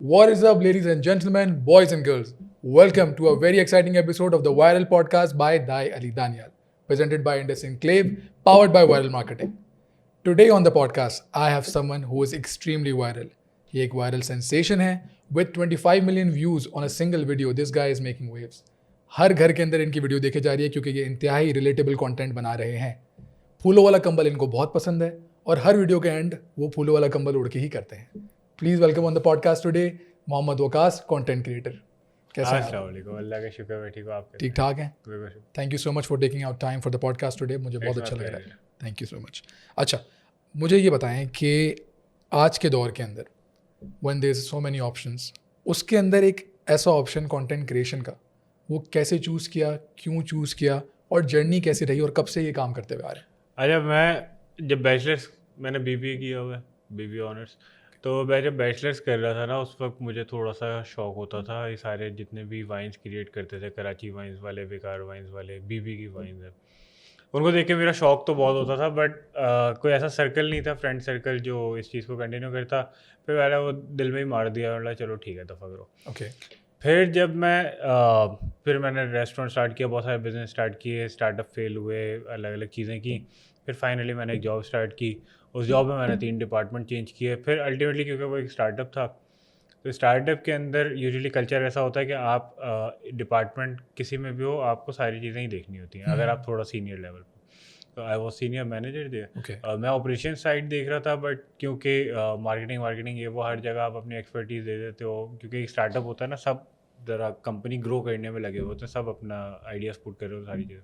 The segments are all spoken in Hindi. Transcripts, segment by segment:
What is up, ladies and gentlemen, boys and girls? Welcome to a very exciting episode of the Viral Podcast by Dai Ali Daniel, presented by Indus Enclave, powered by Viral Marketing. Today on the podcast, I have someone who is extremely viral. ये एक viral sensation है with 25 million views on a single video. This guy is making waves. हर घर के अंदर इनकी वीडियो देखी जा रही है क्योंकि ये इंतहाई रिलेटेबल कंटेंट बना रहे हैं. फूलों वाला कंबल इनको बहुत पसंद है और हर वीडियो के एंड वो फूलों वाला कंबल उड़ के ही करते हैं. Please welcome on the podcast today Mohammad Waqas, content creator. कैसे हैं? अस्सलाम वालेकुम, अल्लाह का शुक्र है, ठीक हो आप? ठीक ठाक हैं. बिल्कुल। Thank you so much for taking out time for the podcast today. मुझे बहुत अच्छा लग रहा है. Thank you so much. अच्छा, मुझे ये बताएं कि आज के दौर के अंदर when there is so many options, उसके अंदर एक ऐसा ऑप्शन कंटेंट क्रिएशन का, वो कैसे चूज़ किया, क्यों चूज़ किया और जर्नी कैसी रही और कब से ये काम करते हुए आ रहे हैं? अच्छा, मैं जब बैचलर्स, मैंने बीबीए किया हुआ है, बीबीए ऑनर्स. तो मैं जब बैचलर्स कर रहा था ना, उस वक्त मुझे थोड़ा सा शौक होता था. ये सारे जितने भी वाइन्स क्रिएट करते थे, कराची वाइन्स वाले, बेकार वाइन्स वाले, बीबी की वाइन्स है, उनको देख के मेरा शौक तो बहुत होता था. बट कोई ऐसा सर्कल नहीं था, फ्रेंड सर्कल, जो इस चीज़ को कंटिन्यू करता. फिर मैंने वो दिल में ही मार दिया, मतलब चलो ठीक है, दफ़ा करो. ओके. फिर जब फिर मैंने रेस्टोरेंट स्टार्ट किया, बहुत सारे बिजनेस स्टार्ट किए, स्टार्टअप फेल हुए, अलग अलग चीज़ें की. फिर फाइनली मैंने एक जॉब स्टार्ट की. उस जॉब में मैंने 3 डिपार्टमेंट चेंज किए. फिर अल्टीमेटली, क्योंकि वो एक स्टार्टअप था, तो स्टार्टअप के अंदर यूजुअली कल्चर ऐसा होता है कि आप डिपार्टमेंट किसी में भी हो, आपको सारी चीज़ें ही देखनी होती हैं अगर आप थोड़ा सीनियर लेवल पर. तो आई वॉज सीनियर मैनेजर दे. मैं ऑपरेशन साइड देख रहा था, बट क्योंकि मार्केटिंग ये वो हर जगह आप अपनी एक्सपर्टीज़ दे देते हो, क्योंकि एक स्टार्टअप होता है ना, सब ज़रा कंपनी ग्रो करने में लगे होते हैं, सब अपना आइडियाज़ पुट कर रहे हो, सारी चीज़ें.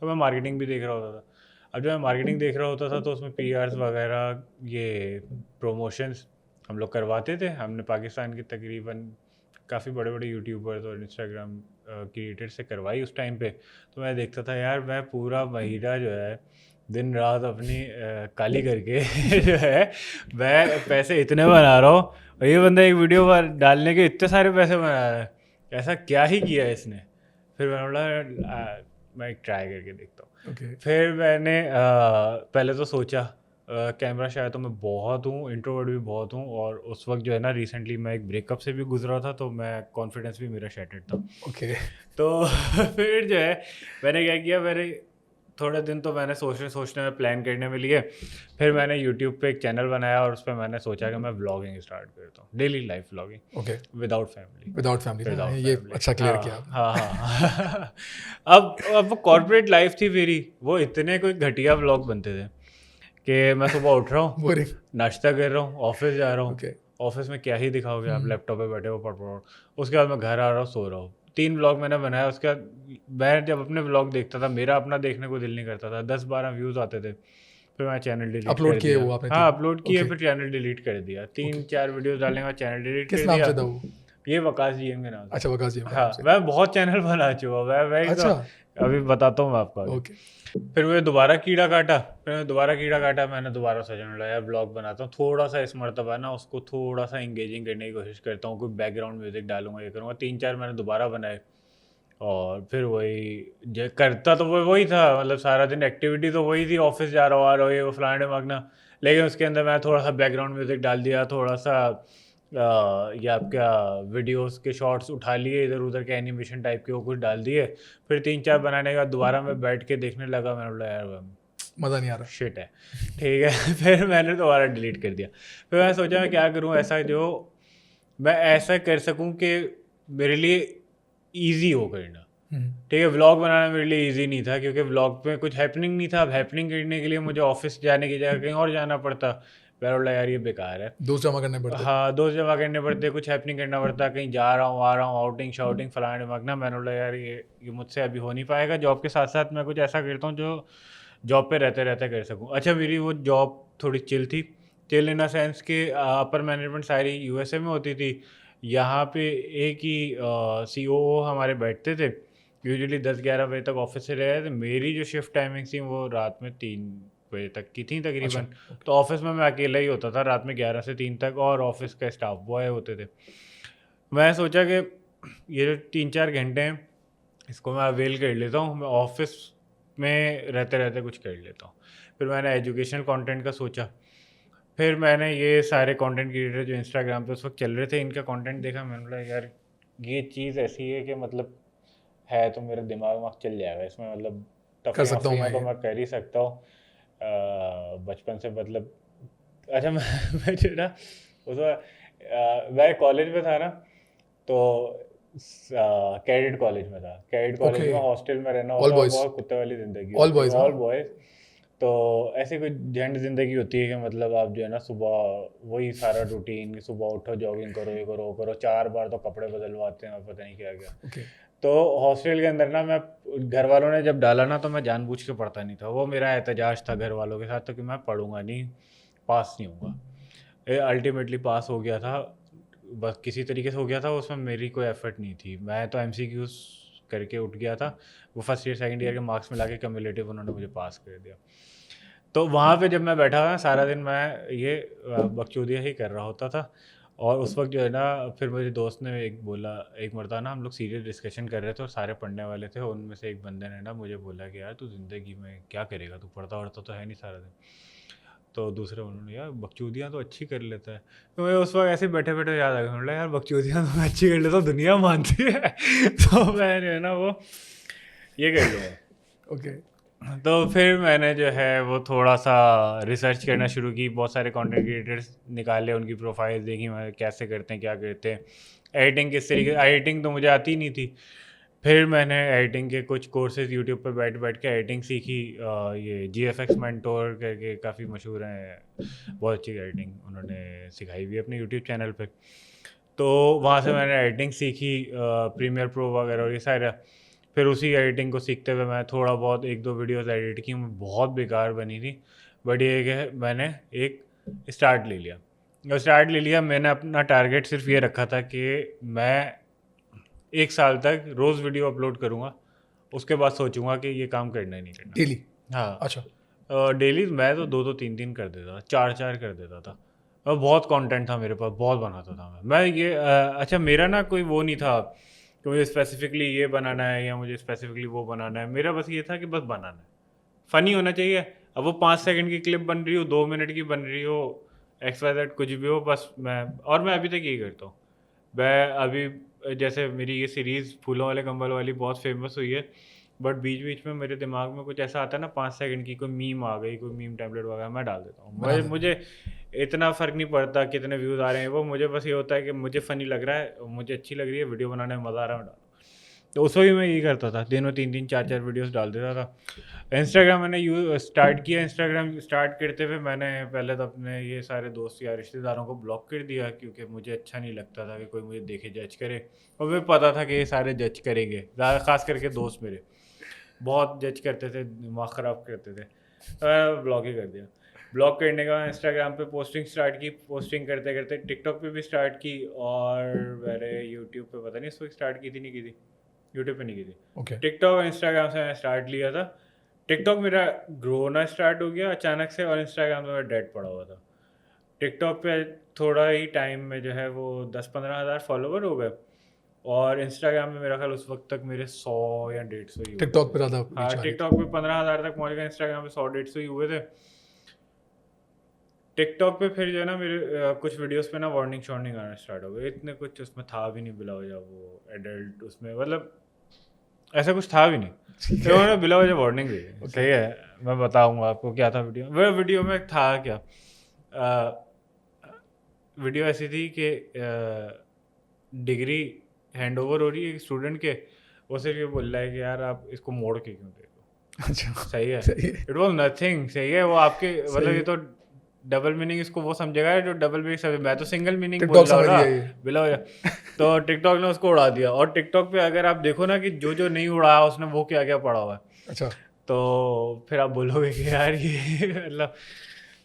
तो मैं मार्केटिंग भी देख रहा होता था. अब जब मैं मार्केटिंग देख रहा होता था तो उसमें PRs वगैरह, ये प्रमोशंस हम लोग करवाते थे. हमने पाकिस्तान के तकरीबन काफ़ी बड़े बड़े यूट्यूबर्स और इंस्टाग्राम क्रिएटर से करवाई उस टाइम पे. तो मैं देखता था यार, मैं पूरा महीना जो है दिन रात अपनी काली करके जो है मैं पैसे इतने बना रहा हूँ, और ये बंदा एक वीडियो पर डालने के इतने सारे पैसे बना रहा है, ऐसा क्या ही किया है इसने. फिर मैंने बोला मैं एक ट्राई करके देखता हूँ. फिर मैंने पहले तो सोचा कैमरा शायद तो मैं बहुत हूँ, इंट्रोवर्ट भी बहुत हूँ, और उस वक्त जो है ना, रिसेंटली मैं एक ब्रेकअप से भी गुजरा था, तो मैं कॉन्फिडेंस भी मेरा शैटर्ड था. ओके. तो फिर जो है मैंने क्या किया, मैंने थोड़े दिन तो मैंने सोचने में, प्लान करने में लिए. फिर मैंने यूट्यूब पे एक चैनल बनाया और उस पर मैंने सोचा कि मैं व्लॉगिंग स्टार्ट करता हूँ, daily life vlogging. Okay. Without family. Without family, ये अच्छा क्लियर किया आपने. हाँ. अब वो कॉर्पोरेट लाइफ थी मेरी. वो इतने कोई घटिया व्लॉग बनते थे कि मैं सुबह उठ रहा हूँ, बोरिंग. नाश्ता कर रहा हूँ, ऑफिस जा रहा हूँ. ओके. ऑफिस में क्या ही दिखाओगे आप, लैपटॉप पे बैठे हो, पढ़ पढ़. उसके बाद मैं घर आ रहा हूँ, सो रहा हूँ. 3 व्लॉग मैंने बनाया. उसके बाद मैं जब अपने व्लॉग देखता था, मेरा अपना देखने को दिल नहीं करता था. 10-12 व्यूज़ आते थे. फिर मैं चैनल डिलीट अपलोड किए वो आपने? हाँ, अपलोड किए. फिर चैनल डिलीट कर दिया. 3-4 वीडियोस डालने के बाद चैनल डिलीट कर दिया. किस नाम से था वो? ये वकास GM के नाम से. अच्छा, वकास जी. हाँ, मैं बहुत चैनल बना चुका हूँ. मैं अच्छा. अभी बताता हूँ मैं आपको. ओके. फिर मैं दोबारा कीड़ा काटा. मैंने दोबारा सोचने लगा ब्लॉग बनाता हूँ. थोड़ा सा इस मरतबा ना उसको थोड़ा सा इंगेजिंग करने की कोशिश करता हूँ. कोई बैकग्राउंड म्यूजिक डालूंगा, ये करूँगा. 3-4 मैंने दोबारा बनाए. और फिर वही करता तो वही था. मतलब सारा दिन एक्टिविटी तो वही थी, ऑफिस जा रहा हूँ, आ रहा हूँ, ये वो फलाने मांगना. लेकिन उसके अंदर मैं थोड़ा सा बैकग्राउंड म्यूजिक डाल दिया, थोड़ा सा ये आपका वीडियोस के शॉर्ट्स उठा लिए, इधर उधर के एनिमेशन टाइप के वो कुछ डाल दिए. फिर 3-4 बनाने के बाद दोबारा मैं बैठ के देखने लगा. मैंने बोला यार मज़ा नहीं आ रहा, शिट है, ठीक है. फिर मैंने दोबारा डिलीट कर दिया. फिर मैं सोचा मैं क्या करूँ ऐसा जो मैं ऐसा कर सकूँ कि मेरे लिए ईजी हो करना. ठीक है, व्लॉग बनाना मेरे लिए इजी नहीं था, क्योंकि व्लॉग में कुछ हैपनिंग नहीं था. अब हैपनिंग करने के लिए मुझे ऑफिस जाने की जगह कहीं और जाना पड़ता. मैं बोला यार ये बेकार है. दोस्त जमा करने पड़ते. हाँ, दोस्त जमा करने पड़ते, कुछ हैपनिंग करना पड़ता, कहीं जा रहा हूँ, आ रहा हूँ, आउटिंग शाउटिंग फलाने मांगना. मैंने बोला यार ये मुझसे अभी हो नहीं पाएगा. जॉब के साथ साथ मैं कुछ ऐसा करता हूँ जो जॉब पे रहते रहते कर सकूँ. अच्छा, मेरी वो जॉब थोड़ी चिल थी. चिल इन अ सेंस कि अपर मैनेजमेंट सारी USA में होती थी. यहाँ पे एक ही COO हमारे बैठते थे. यूजुअली 10-11 बजे तक ऑफिस से रहे थे. मेरी जो शिफ्ट टाइमिंग थी वो रात में 3 बजे तक की थी तकरीबन. तो ऑफिस में मैं अकेला ही होता था रात में 11 से 3 तक, और ऑफिस का स्टाफ बॉय होते थे. मैं सोचा कि ये जो 3-4 घंटे हैं इसको मैं अवेल कर लेता हूँ, मैं ऑफिस में रहते रहते कुछ कर लेता हूँ. फिर मैंने एजुकेशनल कंटेंट का सोचा. फिर मैंने ये सारे कंटेंट क्रिएटर जो इंस्टाग्राम पे उस वक्त चल रहे थे, इनका कंटेंट देखा, मैंने बोला यार ये चीज़ ऐसी है कि मतलब है तो मेरा दिमाग चल जाएगा इसमें, मतलब कर सकता हूँ तफरीयाँ मैं तो ये। मैं कर ही सकता हूँ। बचपन से मतलब अच्छा मैं जो ना उस वक्त मैं कॉलेज में था ना, तो कैडेट कॉलेज में था। कैडेट कॉलेज ओके, में हॉस्टल में रहना ऑल होता है और बॉयज, बहुत कुत्ते वाली ज़िंदगी ऑल होती है, बॉयज, ऑल हाँ। बॉयज़। तो ऐसी कोई झंड ज़िंदगी होती है कि मतलब आप जो है ना सुबह वही सारा रूटीन कि सुबह उठो, जॉगिंग करो, ये करो, वो करो, 4 बार तो कपड़े बदलवाते हैं और पता नहीं क्या क्या। ओके, तो हॉस्टल के अंदर ना मैं, घर वालों ने जब डाला ना तो मैं जानबूझ के पढ़ता नहीं था, वो मेरा एहतजाज था घर वालों के साथ, तो कि मैं पढ़ूंगा नहीं, पास नहीं होऊंगा। अल्टीमेटली पास हो गया था, बस किसी तरीके से हो गया था, उसमें मेरी कोई एफर्ट नहीं थी, मैं तो एमसीक्यूज करके उठ गया था। वो फर्स्ट ईयर सेकंड ईयर के मार्क्स मिला के क्यूमुलेटिव उन्होंने मुझे पास कर दिया। तो वहाँ पे जब मैं बैठा हुआ सारा दिन मैं ये बकचोदियाँ ही कर रहा होता था। और उस वक्त जो है ना, फिर मेरे दोस्त ने एक बोला, एक मरतबा ना हम लोग सीरियस डिस्कशन कर रहे थे और सारे पढ़ने वाले थे, उनमें से एक बंदे ने ना मुझे बोला कि यार तू ज़िंदगी में क्या करेगा, तू पढ़ता वढ़ता तो है नहीं सारा दिन। तो दूसरे उन्होंने, यार बकचोदियाँ तो अच्छी कर लेता है। तो मुझे उस वक्त ऐसे बैठे बैठे याद आ गया, बोला यार बकचोदियाँ तो मैं अच्छी कर लेता हूँ, दुनिया मानती है तो मैं जो है ना वो ये कर लूँगा। ओके, तो फिर मैंने जो है वो थोड़ा सा रिसर्च करना शुरू की, बहुत सारे कंटेंट क्रिएटर्स निकाले, उनकी प्रोफाइल देखी, मैं कैसे करते हैं, क्या करते हैं, एडिटिंग किस तरीके, एडिटिंग तो मुझे आती नहीं थी। फिर मैंने एडिटिंग के कुछ कोर्सेज यूट्यूब पर बैठ बैठ के एडिटिंग सीखी। ये GFX मेंटोर करके काफ़ी मशहूर हैं, बहुत अच्छी एडिटिंग उन्होंने सिखाई हुई है अपने यूट्यूब चैनल पे। तो वहाँ से मैंने एडिटिंग सीखी, प्रीमियर प्रो वगैरह और ये सारा। फिर उसी एडिटिंग को सीखते हुए मैं थोड़ा बहुत एक दो वीडियोस एडिट की, बहुत बेकार बनी थी, बट ये कि मैंने एक स्टार्ट ले लिया। और स्टार्ट ले लिया, मैंने अपना टारगेट सिर्फ ये रखा था कि मैं 1 साल तक रोज़ वीडियो अपलोड करूँगा, उसके बाद सोचूंगा कि ये काम करना ही नहीं करना। डेली, हाँ, अच्छा, डेली मैं तो 2 2 3 3 कर देता था, 4 4 कर देता था। और बहुत कंटेंट था मेरे पास, बहुत बनाता था मैं ये अच्छा मेरा ना कोई वो नहीं था कि मुझे स्पेसिफिकली ये बनाना है या मुझे स्पेसिफिकली वो बनाना है, मेरा बस ये था कि बस बनाना है, फ़नी होना चाहिए। अब वो 5 सेकंड की क्लिप बन रही हो, 2 मिनट की बन रही हो, एक्स वाई जेड कुछ भी हो, बस मैं अभी तक यही करता हूँ। मैं अभी जैसे मेरी ये सीरीज़ फूलों वाले कंबल वाली बहुत फेमस हुई है, बट बीच-बीच में मेरे दिमाग में कुछ ऐसा आता है ना 5 सेकंड की कोई मीम आ गई, कोई मीम टेम्पलेट वगैरह मैं डाल देता हूँ। बना मुझे देते हैं। मुझे इतना फ़र्क नहीं पड़ता कितने व्यूज़ आ रहे हैं, वो मुझे बस ये होता है कि मुझे फ़नी लग रहा है, मुझे अच्छी लग रही है, वीडियो बनाने में मज़ा आ रहा है, मैं डाल। तो उस वक़्त भी मैं यही करता था, दिनों 3-3 4-4 वीडियोज़ डाल देता था। इंस्टाग्राम मैंने स्टार्ट किया, इंस्टाग्राम स्टार्ट करते हुए मैंने पहले तो अपने ये सारे दोस्त या रिश्तेदारों को ब्लॉक कर दिया, क्योंकि मुझे अच्छा नहीं लगता था कि कोई मुझे देखे जज करे, और मुझे पता था कि ये सारे जज करेंगे, ज़्यादा ख़ास करके दोस्त मेरे बहुत जज करते थे, दिमाग ख़राब करते थे, तो मैंने ब्लॉक ही कर दिया। ब्लॉक करने के बाद इंस्टाग्राम पे पोस्टिंग स्टार्ट की, पोस्टिंग करते करते टिकटॉक पे भी स्टार्ट की, और मैंने यूट्यूब पे पता नहीं इस वक्त स्टार्ट की थी नहीं की थी, यूट्यूब पे नहीं की थी, ओके, टिकटॉक और इंस्टाग्राम से मैंने स्टार्ट लिया था। टिकटॉक मेरा ग्रो होना स्टार्ट हो गया अचानक से, और इंस्टाग्राम पे मेरा डेड पड़ा हुआ था। टिकटॉक पे थोड़ा ही टाइम में जो है वो 10-15 हज़ार फॉलोवर हो गए, और इंस्टाग्राम में मेरा ख्याल उस वक्त तक मेरे 100 या 150 ही हुए टिकटॉक थे। पे ज़्यादा हाँ, रीच आ रही टिकटॉक थी। पे 15 हज़ार तक पहुंच गए, इंस्टाग्राम पे 100 150 ही हुए थे। टिकटॉक पे फिर जो है ना मेरे कुछ वीडियोस पे ना वार्निंग शॉर्निंग आना स्टार्ट हो गए, इतने कुछ उसमें था भी नहीं, बिला वजह वो एडल्ट उसमें, मतलब ऐसा कुछ था भी नहीं, ठीक फिर है, उन्होंने बिला वजह वार्निंग दी। ओके, सही है, मैं बताऊंगा आपको क्या था वीडियो, वो वीडियो में था क्या, वीडियो ऐसी थी कि डिग्री हैंड ओवर हो रही है एक स्टूडेंट के, वो सिर्फ ये बोल रहा है कि यार आप इसको मोड़ के क्यों दे दो। अच्छा, सही है, सही है, इट वॉज नथिंग, सही है, वो आपके मतलब सही ये है। तो डबल मीनिंग इसको वो समझेगा जो डबल मीनिंग समझे, मैं तो सिंगल मीनिंग बोल टिकटॉक रहा हूँ समझ ना, गया ये। बिला वजह। तो टिकटॉक ने उसको उड़ा दिया, और टिकटॉक पे अगर आप देखो ना कि जो जो नहीं उड़ाया उसने वो क्या क्या पड़ा हुआ है, अच्छा, तो फिर आप बोलोगे कि यार ये मतलब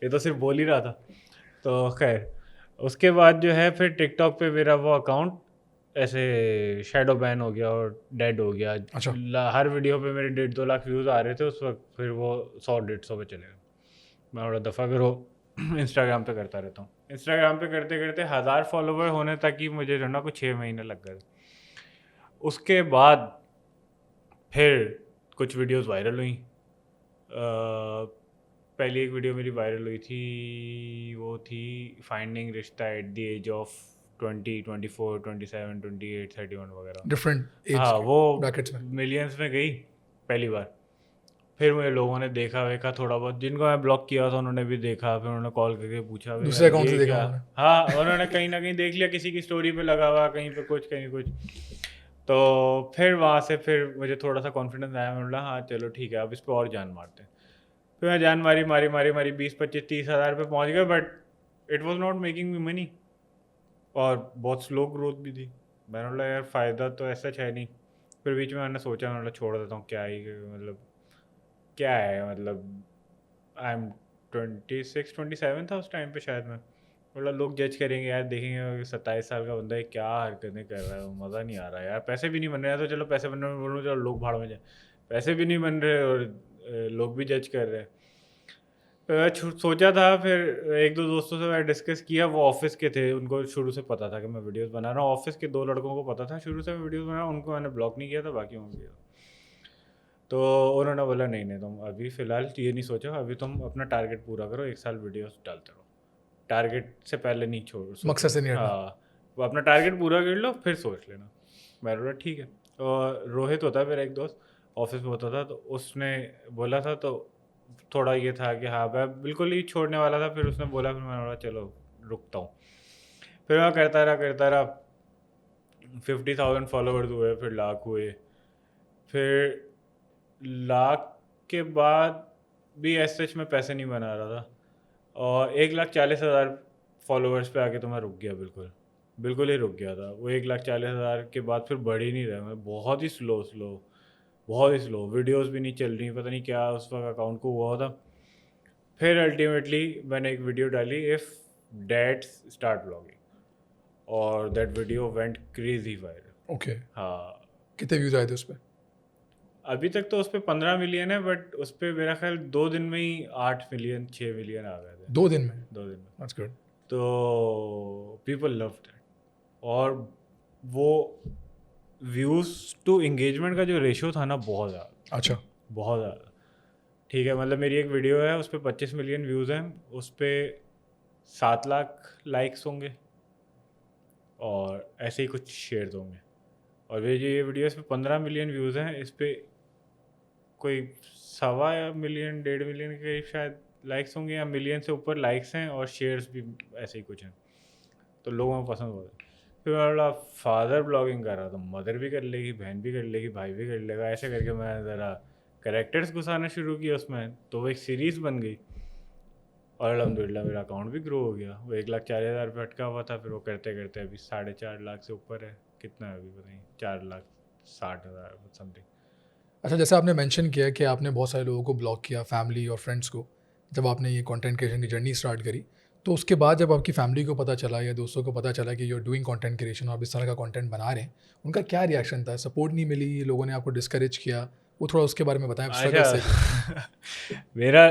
ये तो सिर्फ बोल ही रहा था। तो खैर उसके बाद जो है फिर टिकटॉक पे मेरा वो अकाउंट ऐसे शैडो बैन हो गया और डेड हो गया। अच्छा, हर वीडियो पे मेरे 1.5-2 लाख व्यूज़ आ रहे थे उस वक्त, फिर वो 100-150 पे चले गए। मैं बड़ा दफ़ा फिर वो इंस्टाग्राम पे करता रहता हूँ, इंस्टाग्राम पे करते करते 1000 फॉलोवर होने तक ही मुझे जो ना कुछ 6 महीने लग गए। उसके बाद फिर कुछ वीडियोस वायरल हुई, पहली एक वीडियो मेरी वायरल हुई थी, वो थी फाइंडिंग रिश्ता एट द एज ऑफ 20, 24, 27, 28, 31 वगैरह। डिफरेंट एज हाँ, वो ब्रैकेट्स में। मिलियंस में गई पहली बार। फिर मुझे लोगों ने देखा वेखा थोड़ा बहुत, जिनको मैं ब्लॉक किया था उन्होंने भी देखा, फिर उन्होंने कॉल करके पूछा भाई दूसरे यार अकाउंट से ये देखा क्या। उन्होंने। हाँ, उन्होंने कहीं ना कहीं देख लिया, किसी की स्टोरी पे लगा हुआ, कहीं पे कुछ कहीं कुछ। तो फिर वहाँ से फिर मुझे थोड़ा सा कॉन्फिडेंस आया, मैंने बोला हाँ चलो ठीक है, अब इस पर और जान मारते हैं। फिर मैं जान मारी मारी मारी मारी 20, 25, 30 हज़ार पे पहुँच गया, but it was not making me money, और बहुत स्लो ग्रोथ भी थी। मैंने बोला यार फ़ायदा तो ऐसा है नहीं। फिर बीच में मैंने सोचा, मैंने बोला छोड़ देता हूँ, क्या ही मतलब क्या है, मतलब आई एम 26, 27 था उस टाइम पे शायद मैं। बोला लोग जज करेंगे यार, देखेंगे 27 साल का बंदा है क्या हरकतें कर रहा है, मज़ा नहीं आ रहा यार, पैसे भी नहीं बन रहे हैं, तो चलो पैसे बनने में बोलूँ चलो लोग भाड़ में जाए, पैसे भी नहीं बन रहे और लोग भी जज कर रहे हैं। सोचा था, फिर एक दो दोस्तों से मैं डिस्कस किया, वो ऑफिस के थे, उनको शुरू से पता था कि मैं वीडियोस बना रहा हूँ, ऑफिस के 2 लड़कों को पता था शुरू से मैं वीडियोस बना रहा हूँ, उनको मैंने ब्लॉक नहीं किया था, बाकी उनको किया। तो उन्होंने बोला नहीं नहीं, तुम अभी फ़िलहाल ये नहीं सोचो, अभी तुम अपना टारगेट पूरा करो, 1 साल वीडियोस डालते रहो, टारगेट से पहले नहीं मकसद से नहीं हटना। हाँ, वो अपना टारगेट पूरा कर लो फिर सोच लेना। मैं बोला ठीक है। और रोहित होता है मेरा एक दोस्त, ऑफिस में होता था, तो उसने बोला था, तो थोड़ा ये था कि हाँ मैं बिल्कुल ही छोड़ने वाला था, फिर उसने बोला, फिर मैंने बोला चलो रुकता हूँ। फिर मैं करता रहा 50,000 फॉलोवर्स हुए, फिर लाख हुए, फिर लाख के बाद भी एज सच में पैसे नहीं बना रहा था, और 1,40,000 फॉलोवर्स पे आके तो मैं रुक गया, बिल्कुल बिल्कुल ही रुक गया था। वो 1,40,000 के बाद फिर बढ़ ही नहीं रहा, मैं बहुत ही बहुत ही स्लो, वीडियोस भी नहीं चल रही, पता नहीं क्या उस वक्त अकाउंट को हुआ था। फिर अल्टीमेटली मैंने एक वीडियो डाली, इफ़ डैड्स स्टार्ट ब्लॉगिंग, और that video went crazy viral. Okay, हाँ, कितने व्यूज आए थे उस पर? अभी तक तो उस पर 15 मिलियन है, बट उस पर मेरा ख्याल 2 दिन में ही 8 मिलियन 6 मिलियन आ गए थे। 2 दिन में? 2 दिन में। That's good. तो पीपल लव दैट, और वो व्यूज़ टू इंगेजमेंट का जो रेशियो था ना, बहुत ज़्यादा, अच्छा, बहुत ज़्यादा। ठीक है, मतलब मेरी एक वीडियो है, उस पर 25 मिलियन व्यूज़ हैं, उस पर 7 लाख लाइक्स होंगे, और ऐसे ही कुछ शेयर्स होंगे। और ये वीडियो, इस पर 15 मिलियन व्यूज़ हैं, इस पर कोई 1.25 मिलियन 1.5 मिलियन के करीब शायद लाइक्स होंगे, या मिलियन से ऊपर लाइक्स हैं, और शेयर्स भी ऐसे ही कुछ हैं। तो लोगों को पसंद बहुत है। फिर मैं बोला फादर ब्लॉगिंग कर रहा था, मदर भी कर लेगी, बहन भी कर लेगी, भाई भी कर लेगा, ऐसे करके मैं ज़रा कैरेक्टर्स घुसाना शुरू किया उसमें, तो वो एक सीरीज़ बन गई, और अल्हम्दुलिल्लाह मेरा अकाउंट भी ग्रो हो गया। वो 1,40,000 पे अटका हुआ था, फिर वो करते करते अभी 4.5 लाख से ऊपर है। कितना है अभी पता नहीं, 4,60,000 समथिंग। अच्छा, जैसे आपने मेंशन किया कि आपने बहुत सारे लोगों को ब्लॉक किया, फैमिली और फ्रेंड्स को, जब आपने ये कंटेंट क्रिएशन की जर्नी स्टार्ट करी, तो उसके बाद जब आपकी फैमिली को पता चला या दोस्तों को पता चला कि you are doing content creation और आप इस तरह का कंटेंट बना रहे हैं, उनका क्या रिएक्शन था? सपोर्ट नहीं मिली, लोगों ने आपको डिस्करेज किया? वो थोड़ा उसके बारे में बताएं, स्ट्रगल से। अच्छा मेरा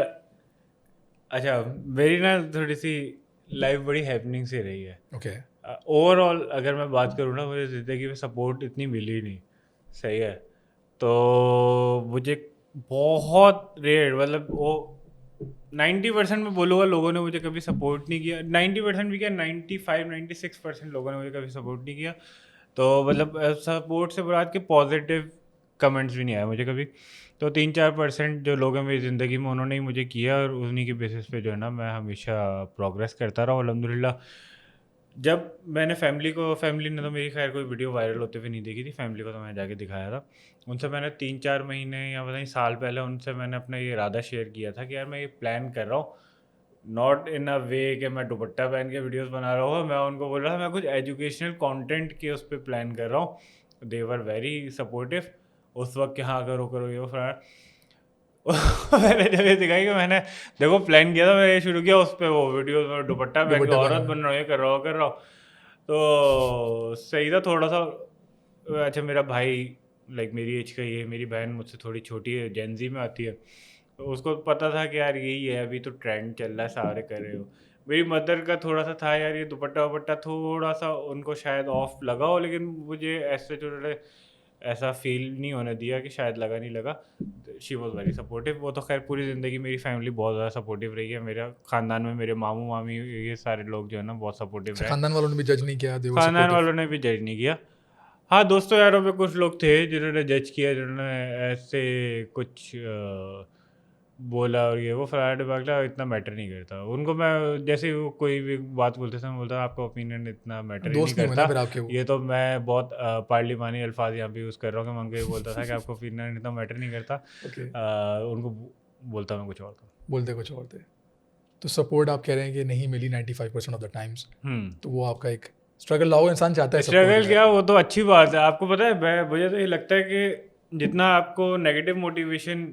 अच्छा मेरी ना थोड़ी सी लाइफ बड़ी हैपनिंग से रही है। ओके। ओवरऑल अगर मैं बात करूँ ना, मुझे ज़िंदगी में सपोर्ट इतनी मिली नहीं, सही है। तो मुझे बहुत रेयर, मतलब वो 90% में बोलूँगा लोगों ने मुझे कभी सपोर्ट नहीं किया, 90% भी क्या, 95-96% लोगों ने मुझे कभी सपोर्ट नहीं किया। तो मतलब सपोर्ट से बुरा के पॉजिटिव कमेंट्स भी नहीं आए मुझे कभी। तो 3-4% जो लोग हैं मेरी ज़िंदगी में, उन्होंने ही मुझे किया, और उन्हीं की बेसिस पे जो है ना मैं हमेशा प्रोग्रेस करता रहा अल्हम्दुलिल्लाह। जब मैंने फैमिली ने तो मेरी खैर कोई वीडियो वायरल होते हुए नहीं देखी थी, फैमिली को तो मैंने जाके दिखाया था। उनसे मैंने 3-4 महीने या पता नहीं साल पहले उनसे मैंने अपना ये इरादा शेयर किया था कि यार मैं ये प्लान कर रहा हूँ, नॉट इन अ वे कि मैं दुपट्टा पहन के वीडियोस बना रहा हूँ। मैं उनको बोल रहा था मैं कुछ एजुकेशनल कंटेंट के उस पर प्लान कर रहा हूँ। दे वर वेरी सपोर्टिव उस वक्त कि हाँ करो करो ये फ्रेंड। मैंने जब ये दिखाई कि मैंने देखो प्लान किया था, मैं ये शुरू किया उस पर, वो वीडियो में दुपट्टा पहन के दुपट्टे औरत पहने बन रहा हूँ, ये कर रहा हूँ। तो सही था थोड़ा सा। अच्छा मेरा भाई लाइक मेरी एज का ही है, मेरी बहन मुझसे थोड़ी छोटी है, जेनजी में आती है, तो उसको पता था कि यार यही है अभी तो ट्रेंड चल रहा है, सारे कर रहे हो। मेरी मदर का थोड़ा सा था यार, ये दुपट्टा वपट्टा थोड़ा सा उनको शायद ऑफ लगा हो, लेकिन मुझे ऐसे जो ऐसा फील नहीं होने दिया कि शायद लगा नहीं लगा. She was very supportive. वो तो खैर पूरी ज़िंदगी मेरी फैमिली बहुत ज़्यादा सपोर्टिव रही है. मेरा ख़ानदान में मेरे मामू मामी ये सारे लोग जो है ना बहुत सपोर्टिव अच्छा, रहे. खानदान वालों ने भी जज नहीं किया, they were ख़ानदान supportive? वालों ने भी जज नहीं किया. हाँ, दोस्तों यारों में कुछ लोग थे जिन्होंने जज किया, जिन्होंने ऐसे कुछ बोला और ये वो फलाना ढिमाकला. इतना मैटर नहीं करता उनको. मैं जैसे ही वो कोई भी बात बोलते थे मैं बोलता आपका ओपिनियन इतना मैटर ही नहीं दोस्त नहीं हुए ना करता. फिर आपके वो? ये तो मैं बहुत पार्लिमानी अल्फाज यहाँ पे यूज़ कर रहा हूँ कि मैं उनको ये बोलता था कि आपका ओपिनियन इतना मैटर नहीं करता. ओके, उनको बोलता मैं कुछ और था. बोलते कुछ और थे. तो सपोर्ट आप कह रहे हैं कि नहीं मिली 95% ऑफ द टाइम्स, तो वो आपका एक स्ट्रगल रहा होगा. इंसान चाहता है स्ट्रगल सपोर्ट. क्या, वो तो अच्छी बात है. आपको पता है, मुझे तो ये लगता है कि जितना आपको नेगेटिव मोटिवेशन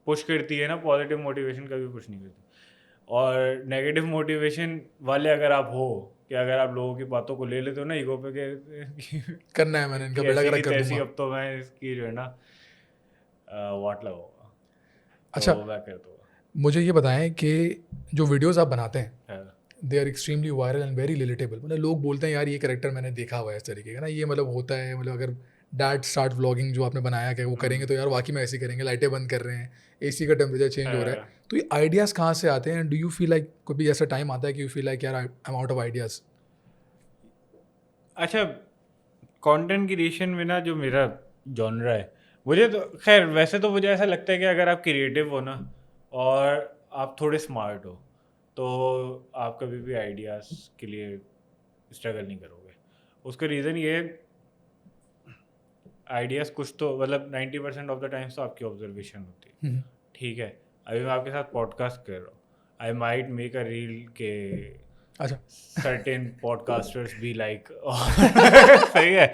पुश करती है ना, पॉजिटिव मोटिवेशन कभी पुश नहीं करती. और नेगेटिव मोटिवेशन वाले अगर आप हो, कि अगर आप लोगों की बातों को ले लेते हो ना ईगो पे करना है मैंने, इनका बेड़ा कैसी गर्क की कर तैसी, दूंगा. अब तो मैं इसकी जो है ना वाट लगाऊंगा. अच्छा, तो मैं कर दूंगा. मुझे ये बताएं कि जो वीडियोस आप बनाते हैं हाँ. They are extremely viral and very relatable. मतलब लोग बोलते हैं यार ये कैरेक्टर मैंने देखा हुआ है इस तरीके का ना, ये मतलब होता है. मतलब अगर डैड स्टार्ट व्लॉगिंग जो आपने बनाया कि वो करेंगे तो यार वाकई में ऐसे करेंगे, लाइटें बंद कर रहे हैं, एसी का टेम्परेचर चेंज हो रहा है. तो ये आइडियाज़ कहाँ से आते हैं? डू यू फील लाइक कोई भी ऐसा टाइम आता है कि यू फील लाइक यार I am out of ideas? अच्छा, कंटेंट क्रिएशन में ना जो मेरा जॉनरा है, मुझे तो खैर वैसे तो मुझे ऐसा लगता है कि अगर आप क्रिएटिव हो ना और आप थोड़े स्मार्ट हो तो आप कभी भी आइडियाज़ के लिए स्ट्रगल नहीं करोगे. उसका रीज़न ये है, आइडियाज़ कुछ तो मतलब 90% ऑफ द टाइम्स तो आपकी ऑब्जर्वेशन होती है. ठीक है, अभी मैं आपके साथ पॉडकास्ट कर रहा हूँ. I might make a reel के अच्छा, सर्टेन पॉडकास्टर्स भी लाइक सही है.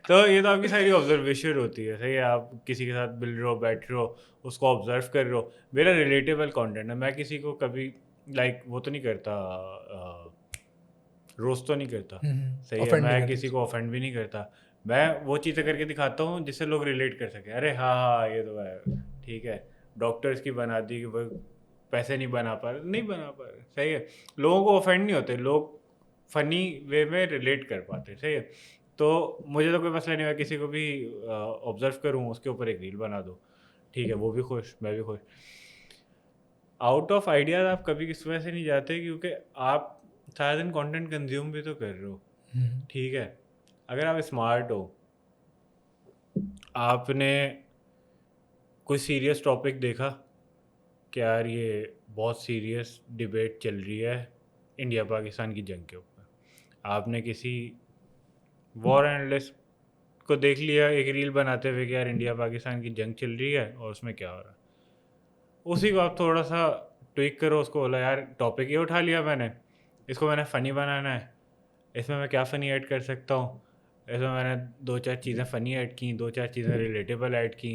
तो ये तो आपकी सारी ऑब्जर्वेशन होती है. सही है, आप किसी के साथ मिल रहे हो, बैठ रहे हो, उसको ऑब्जर्व कर रहे हो. मेरा रिलेटेबल कंटेंट है. मैं किसी को कभी लाइक वो तो नहीं करता, रोस्ट तो नहीं करता. सही है, ऑफेंड नहीं मैं करते. किसी को ऑफेंड भी नहीं करता. मैं वो चीज़ें करके दिखाता हूँ जिससे लोग रिलेट कर सके. अरे हाँ हाँ ये तो है, ठीक है. डॉक्टर्स की बना दी कि वो पैसे नहीं बना पा रहे. सही है, लोगों को ऑफेंड नहीं होते, लोग फनी वे में रिलेट कर पाते. सही है, तो मुझे तो कोई मसला नहीं है किसी को भी ऑब्जर्व करूँ, उसके ऊपर एक रील बना दो. ठीक है, वो भी खुश, मैं भी खुश. आउट ऑफ आइडियाज आप कभी किस वजह से नहीं जाते, क्योंकि आप सारा दिन कंटेंट कंज्यूम भी तो कर रहे हो. ठीक है, अगर आप स्मार्ट हो, आपने कोई सीरियस टॉपिक देखा कि यार ये बहुत सीरियस डिबेट चल रही है इंडिया पाकिस्तान की जंग के ऊपर, आपने किसी वॉर एनालिस्ट को देख लिया एक रील बनाते हुए कि यार इंडिया पाकिस्तान की जंग चल रही है और उसमें क्या हो रहा है. उसी को आप थोड़ा सा ट्विक करो, उसको बोला यार टॉपिक ये उठा लिया मैंने, इसको मैंने फ़नी बनाना है, इसमें मैं क्या फ़नी ऐड कर सकता हूँ. इसमें मैंने 2-4 चीज़ें फ़नी ऐड की, 2-4 चीज़ें रिलेटेबल ऐड की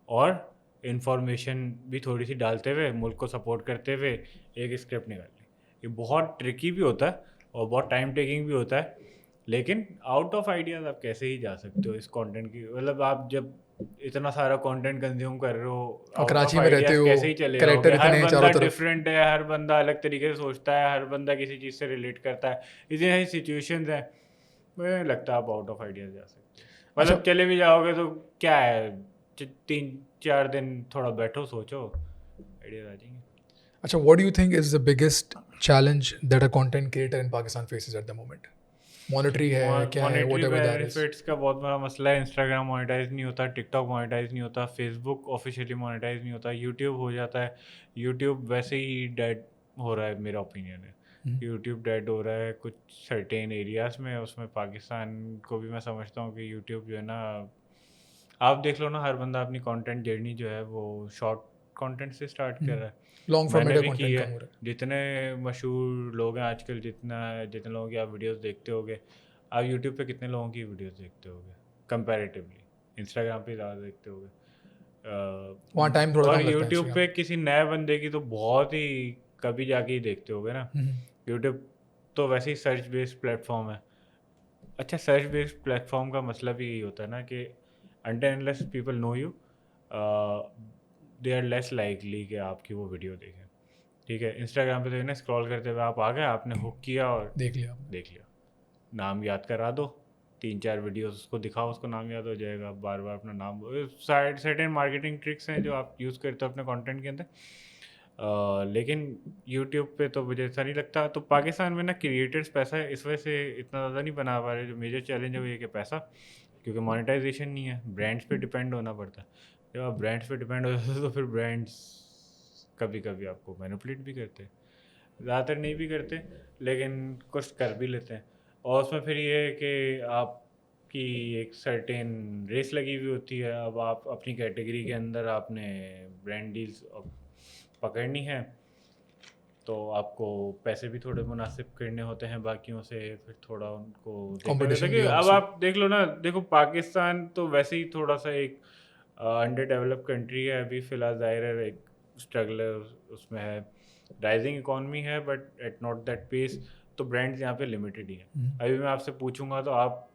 और इन्फॉर्मेशन भी थोड़ी सी डालते हुए, मुल्क को सपोर्ट करते हुए एक स्क्रिप्ट निकाल ली. ये बहुत ट्रिकी भी होता है और बहुत टाइम टेकिंग भी होता है, लेकिन आउट ऑफ आइडियाज़ आप कैसे ही जा सकते हो इस कंटेंट की. मतलब आप जब इतना सारा कंटेंट कंज्यूम कर रहे हो, और आउट कराची ऑफ में रहते आइडियाज़ हो, कैसे ही चले कैरेक्टर रहोगे. हर इतने हैं बंदा चारों तरफ. डिफरेंट है, हर बंदा अलग तरीके से सोचता है, हर बंदा किसी चीज़ से रिलेट करता है. इतनी सारी सिचुएशंस हैं, मुझे नहीं लगता आप आउट ऑफ आइडियाज़ जा सकते. मतलब अच्छा, चले भी जाओगे तो क्या है, 3-4 दिन थोड़ा बैठो सोचो, आइडियाज आ जाएंगे. अच्छा, what do you think is the biggest challenge that a content creator in Pakistan faces at the moment? Monetary है, क्या है, monetary whatever that is. Benefits का बहुत बड़ा मसला है. इंस्टाग्राम मोनेटाइज नहीं होता, टिकटॉक मोनेटाइज नहीं होता, फेसबुक ऑफिशियली मोनेटाइज नहीं होता, यूट्यूब हो जाता है. यूट्यूब वैसे ही डेड हो रहा है, मेरा ओपिनियन है. यूट्यूब डेड हो रहा है कुछ सर्टेन एरियाज़ में. उसमें पाकिस्तान को भी मैं समझता हूँ कि यूट्यूब जो है ना, आप देख लो ना, हर बंदा अपनी कंटेंट जर्नी जो है वो शॉर्ट कंटेंट से स्टार्ट कर रहा है. लॉन्ग मैंने फॉर्मेट भी की कंटेंट है. कम हो रहा है. जितने मशहूर लोग हैं आजकल, जितने लोगों की आप वीडियोस देखते होगे, आप यूट्यूब पे कितने लोगों की वीडियोस देखते होगे कंपैरेटिवली, इंस्टाग्राम पे ज़्यादा देखते होगे. वहाँ टाइम थोड़ा और कम लगता है यूट्यूब Instagram पे पे. किसी नए बंदे की तो बहुत ही कभी जाके ही देखते होगे ना. यूट्यूब तो वैसे ही सर्च बेस्ड प्लेटफॉर्म है. अच्छा, सर्च बेस्ड प्लेटफॉर्म का मतलब भी यही होता है ना कि until unless people know you, they are less likely कि आपकी वो वीडियो देखें. ठीक है, इंस्टाग्राम पे तो ना स्क्रॉल करते हुए आप आ गए, आपने हुक किया और देख लिया आपने. देख लिया, नाम याद करा दो, 3-4 वीडियोस उसको दिखाओ, उसको नाम याद हो जाएगा, बार बार अपना नाम। सर्टेन मार्केटिंग ट्रिक्स हैं जो आप यूज़ करते हो अपने कंटेंट के अंदर। लेकिन यूट्यूब पे तो मुझे ऐसा नहीं लगता। तो पाकिस्तान में ना क्रिएटर्स पैसा इस वजह से इतना ज़्यादा नहीं बना पा रहे। जो मेजर चैलेंज है वो ये कि पैसा, क्योंकि मोनेटाइजेशन नहीं है, ब्रांड्स पे डिपेंड होना पड़ता है। जब आप ब्रांड्स पे डिपेंड हो जाते हो तो फिर ब्रांड्स कभी कभी आपको मैनिपुलेट भी करते हैं, ज़्यादातर नहीं भी करते लेकिन कुछ कर भी लेते हैं। और उसमें फिर ये है कि आपकी एक सर्टेन रेस लगी हुई होती है। अब आप अपनी कैटेगरी के अंदर आपने ब्रांड डील्स पकड़नी है, तो आपको पैसे भी थोड़े मुनासिब करने होते हैं बाकियों से। फिर थोड़ा उनको देखना होता है कंपटीशन कि भी है अब उससे। आप देख लो ना, देखो पाकिस्तान तो वैसे ही थोड़ा सा एक अंडर डेवलप कंट्री है अभी फ़िलहाल। ज़ाहिर है एक स्ट्रगल है उसमें है, राइजिंग इकॉनमी है but at not that pace. तो ब्रांड्स यहाँ पे लिमिटेड ही हैं। अभी मैं आपसे पूछूंगा तो आप,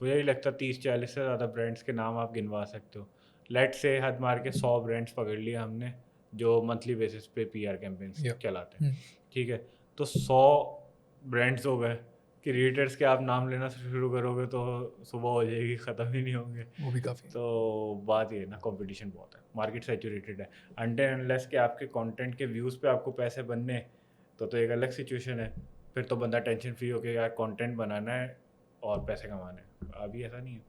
मुझे नहीं लगता 30-40 से ज़्यादा ब्रांड्स के नाम आप गिनवा सकते हो। लेट से हद मार के 100 ब्रांड्स पकड़ लिया हमने जो मंथली बेसिस पे पीआर कैंपेन्स Yeah. चलाते हैं, ठीक है। तो 100 ब्रांड्स हो गए। क्रिएटर्स के आप नाम लेना शुरू करोगे तो सुबह हो जाएगी, ख़त्म ही नहीं होंगे। वो भी काफ़ी। तो बात ये है ना, कंपटीशन बहुत है, मार्केट सैचुरेटेड है। अनटिल अनलेस कि आपके कंटेंट के व्यूज़ पे आपको पैसे बनने, तो एक अलग सिचुएशन है। फिर तो बंदा टेंशन फ्री होके यार कंटेंट बनाना है और पैसे कमाने हैं। अभी ऐसा नहीं है।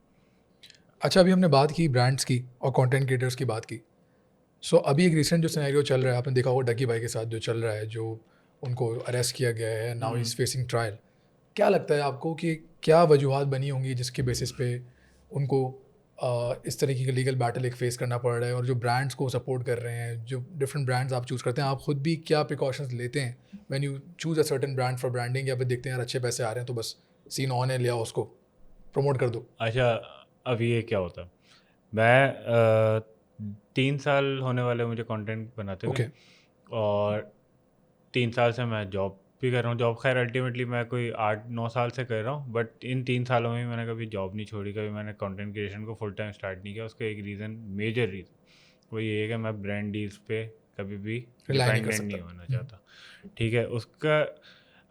अच्छा, अभी हमने बात की ब्रांड्स की और कंटेंट क्रिएटर्स की बात की। सो अभी एक रिसेंट जो सिनेरियो चल रहा है, आपने देखा होगा डकी भाई के साथ जो चल रहा है, जो उनको अरेस्ट किया गया है, नाउ इज़ फेसिंग ट्रायल। क्या लगता है आपको कि क्या वजूहत बनी होंगी जिसके बेसिस पे उनको इस तरीके का लीगल बैटल एक फेस करना पड़ रहा है? और जो ब्रांड्स को सपोर्ट कर रहे हैं, जो डिफरेंट ब्रांड्स आप चूज़ करते हैं, आप खुद भी क्या प्रिकॉशंस लेते हैं when you choose a certain brand for branding? या फिर देखते हैं यार अच्छे पैसे आ रहे हैं तो बस सीन ऑन है, लिया उसको प्रमोट कर दो? अच्छा, अब ये क्या होता है, मैं 3 साल होने वाले मुझे कंटेंट बनाते हुए। ओके। और 3 साल से मैं जॉब भी कर रहा हूँ। जॉब खैर अल्टीमेटली मैं कोई 8-9 साल से कर रहा हूँ, बट इन 3 सालों में मैंने कभी जॉब नहीं छोड़ी, कभी मैंने कंटेंट क्रिएशन को फुल टाइम स्टार्ट नहीं किया। उसका एक रीज़न, मेजर रीज़न वो ये है कि मैं ब्रांड डील्स पे कभी भी रिलाई नहीं कर डिपेंडेंट नहीं सकता। होना चाहता, ठीक है। उसका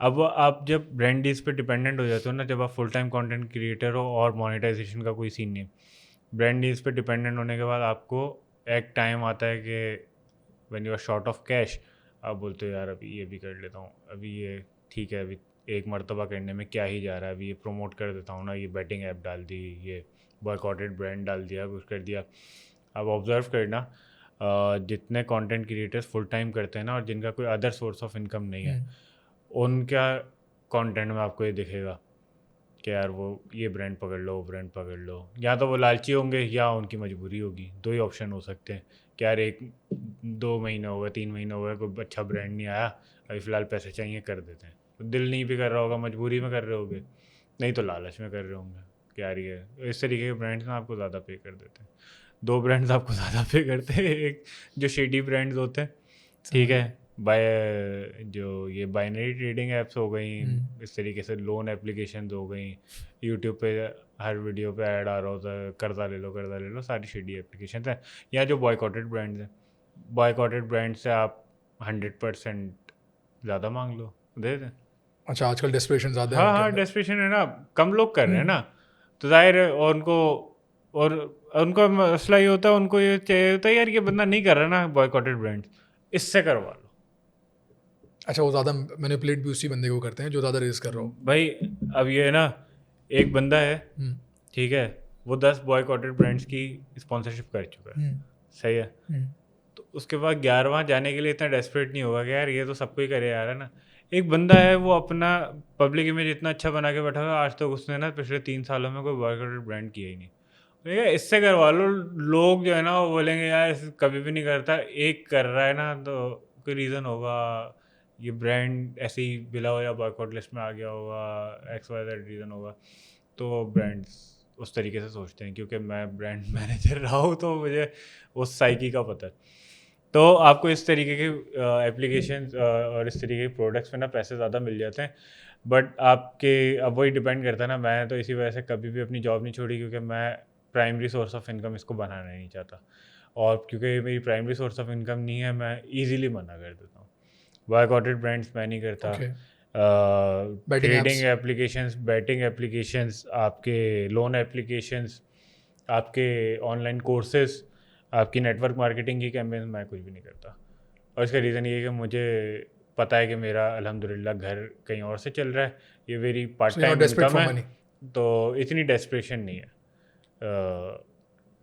अब आप जब ब्रांड डील्स पे डिपेंडेंट हो जाते हो ना, जब आप फुल टाइम कंटेंट क्रिएटर हो और मोनेटाइजेशन का कोई सीन नहीं, ब्रांड डील्स पे डिपेंडेंट होने के बाद आपको एक टाइम आता है कि when you are short of cash, आप बोलते हो यार अभी ये भी कर लेता हूँ, अभी ये ठीक है, अभी एक मर्तबा करने में क्या ही जा रहा है, अभी ये प्रमोट कर देता हूँ ना, ये बैटिंग ऐप डाल दी, ये बॉयकॉटेड ब्रांड डाल दिया, कुछ कर दिया। अब ऑब्जर्व करना, जितने कंटेंट क्रिएटर्स फुल टाइम करते हैं ना और जिनका कोई अदर सोर्स ऑफ इनकम नहीं है, उनका कंटेंट में आपको ये दिखेगा कि यार वो ये ब्रांड पकड़ लो, वो ब्रांड पकड़ लो। या तो वो लालची होंगे या उनकी मजबूरी होगी, दो ही ऑप्शन हो सकते हैं कि यार 1-2 महीने हो गए, 3 महीने हो गए, कोई अच्छा ब्रांड नहीं आया, अभी फ़िलहाल पैसे चाहिए, कर देते हैं। तो दिल नहीं भी कर रहा होगा, मजबूरी में कर रहे होगे, नहीं तो लालच में कर रहे होंगे कि यार ये इस तरीके के ब्रांड्स ना आपको ज़्यादा पे कर देते हैं। 2 ब्रांड्स आपको ज़्यादा पे करते हैं, एक जो शेडी ब्रांड्स होते हैं, ठीक है, बाय जो ये बाइनरी ट्रेडिंग ऐप्स हो गई, इस तरीके से लोन एप्लीकेशंस हो गई, यूट्यूब पे हर वीडियो पे ऐड आ रहा होता है, कर्जा ले लो, सारी शेडी एप्लीकेशंस हैं। या जो बॉयकॉटेड ब्रांड्स हैं, बॉयकॉटेड ब्रांड से आप 100% ज़्यादा मांग लो, दे दें। अच्छा, आजकल डेस्परेशन ज़्यादा है हाँ उनके हाँ, अंदर। डेस्परेशन है ना, कम लोग कर रहे हैं ना, तो जाहिर है। और उनका मसला ये होता है, उनको ये चाहिए होता है यार ये बंदा नहीं कर रहा ना बॉयकॉटेड ब्रांड, इससे करवा लो। अच्छा, वो ज़्यादा मैनिपुलेट भी उसी बंदे को करते हैं जो ज़्यादा रेस कर रहा हो। भाई अब ये है ना, एक बंदा है, ठीक है, वो 10 बॉयकॉटेड ब्रांड्स की स्पॉन्सरशिप कर चुका है, सही है। तो उसके बाद 11वां जाने के लिए इतना डेस्परेट नहीं होगा कि यार ये तो सबको ही करे यार, है ना। एक बंदा है, वो अपना पब्लिक इमेज इतना अच्छा बना के बैठा हुआ, आज तक उसने ना पिछले 3 सालों में कोई बॉयकॉटेड ब्रांड किया ही नहीं। ठीक है, इससे करवा लो। लोग जो है ना वो बोलेंगे यार कभी भी नहीं करता, एक कर रहा है ना तो कोई रीज़न होगा, ये ब्रांड ऐसे ही बिला हो या बॉयकॉट लिस्ट में आ गया होगा, XYZ रीज़न होगा। तो ब्रांड्स उस तरीके से सोचते हैं, क्योंकि मैं ब्रांड मैनेजर रहा हूँ तो मुझे उस साइकी का पता है। तो आपको इस तरीके के एप्लीकेशन और इस तरीके के प्रोडक्ट्स में ना पैसे ज़्यादा मिल जाते हैं, बट आपके अब वही डिपेंड करता है ना। मैं तो इसी वजह से कभी भी अपनी जॉब नहीं छोड़ी, क्योंकि मैं प्राइमरी सोर्स ऑफ इनकम इसको बनाना नहीं चाहता, और क्योंकि मेरी प्राइमरी सोर्स ऑफ इनकम नहीं है, मैं ईजिली मना कर देता हूँ। बॉयकॉटेड ब्रांड्स मैं नहीं करता, ट्रेडिंग एप्लीकेशंस, बैटिंग एप्लीकेशंस, आपके लोन एप्लीकेशंस, आपके ऑनलाइन कोर्सेज, आपकी नेटवर्क मार्केटिंग की कैंपेन, मैं कुछ भी नहीं करता। और इसका रीज़न ये है कि मुझे पता है कि मेरा अल्हम्दुलिल्लाह घर कहीं और से चल रहा है, ये मेरी part So you're not time desperate income for है, money. तो इतनी डेस्परेशन नहीं है।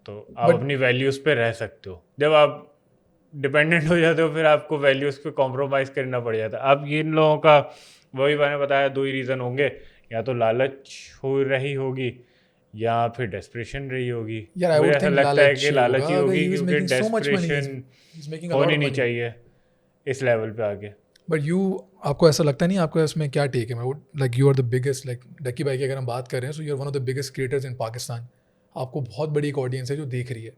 तो आप But अपनी वैल्यूज़ पे रह सकते हो। जब आप डिपेंडेंट हो जाते हो फिर आपको वैल्यूज़ पे कॉम्प्रोमाइज़ करना पड़ जाता है। अब इन लोगों का वही मैंने बताया 2 ही रीज़न होंगे, या तो लालच हो रही होगी या फिर डेस्परेशन रही होगी। yeah, I मुझे would ऐसा think लगता है लालच कि लालच होगा ही अगर होगी, he was क्योंकि making so much money. Desperation He's making a lot होनी of नहीं money. चाहिए इस लेवल पे आके। बट यू, आपको ऐसा लगता नहीं, आपका इसमें क्या टेक है? मैं like you are the biggest, like Ducky भाई की अगर हम बात कर रहे हैं, so you are one of the biggest creators in Pakistan. आपको बहुत बड़ी एक ऑडियंस है जो देख रही है,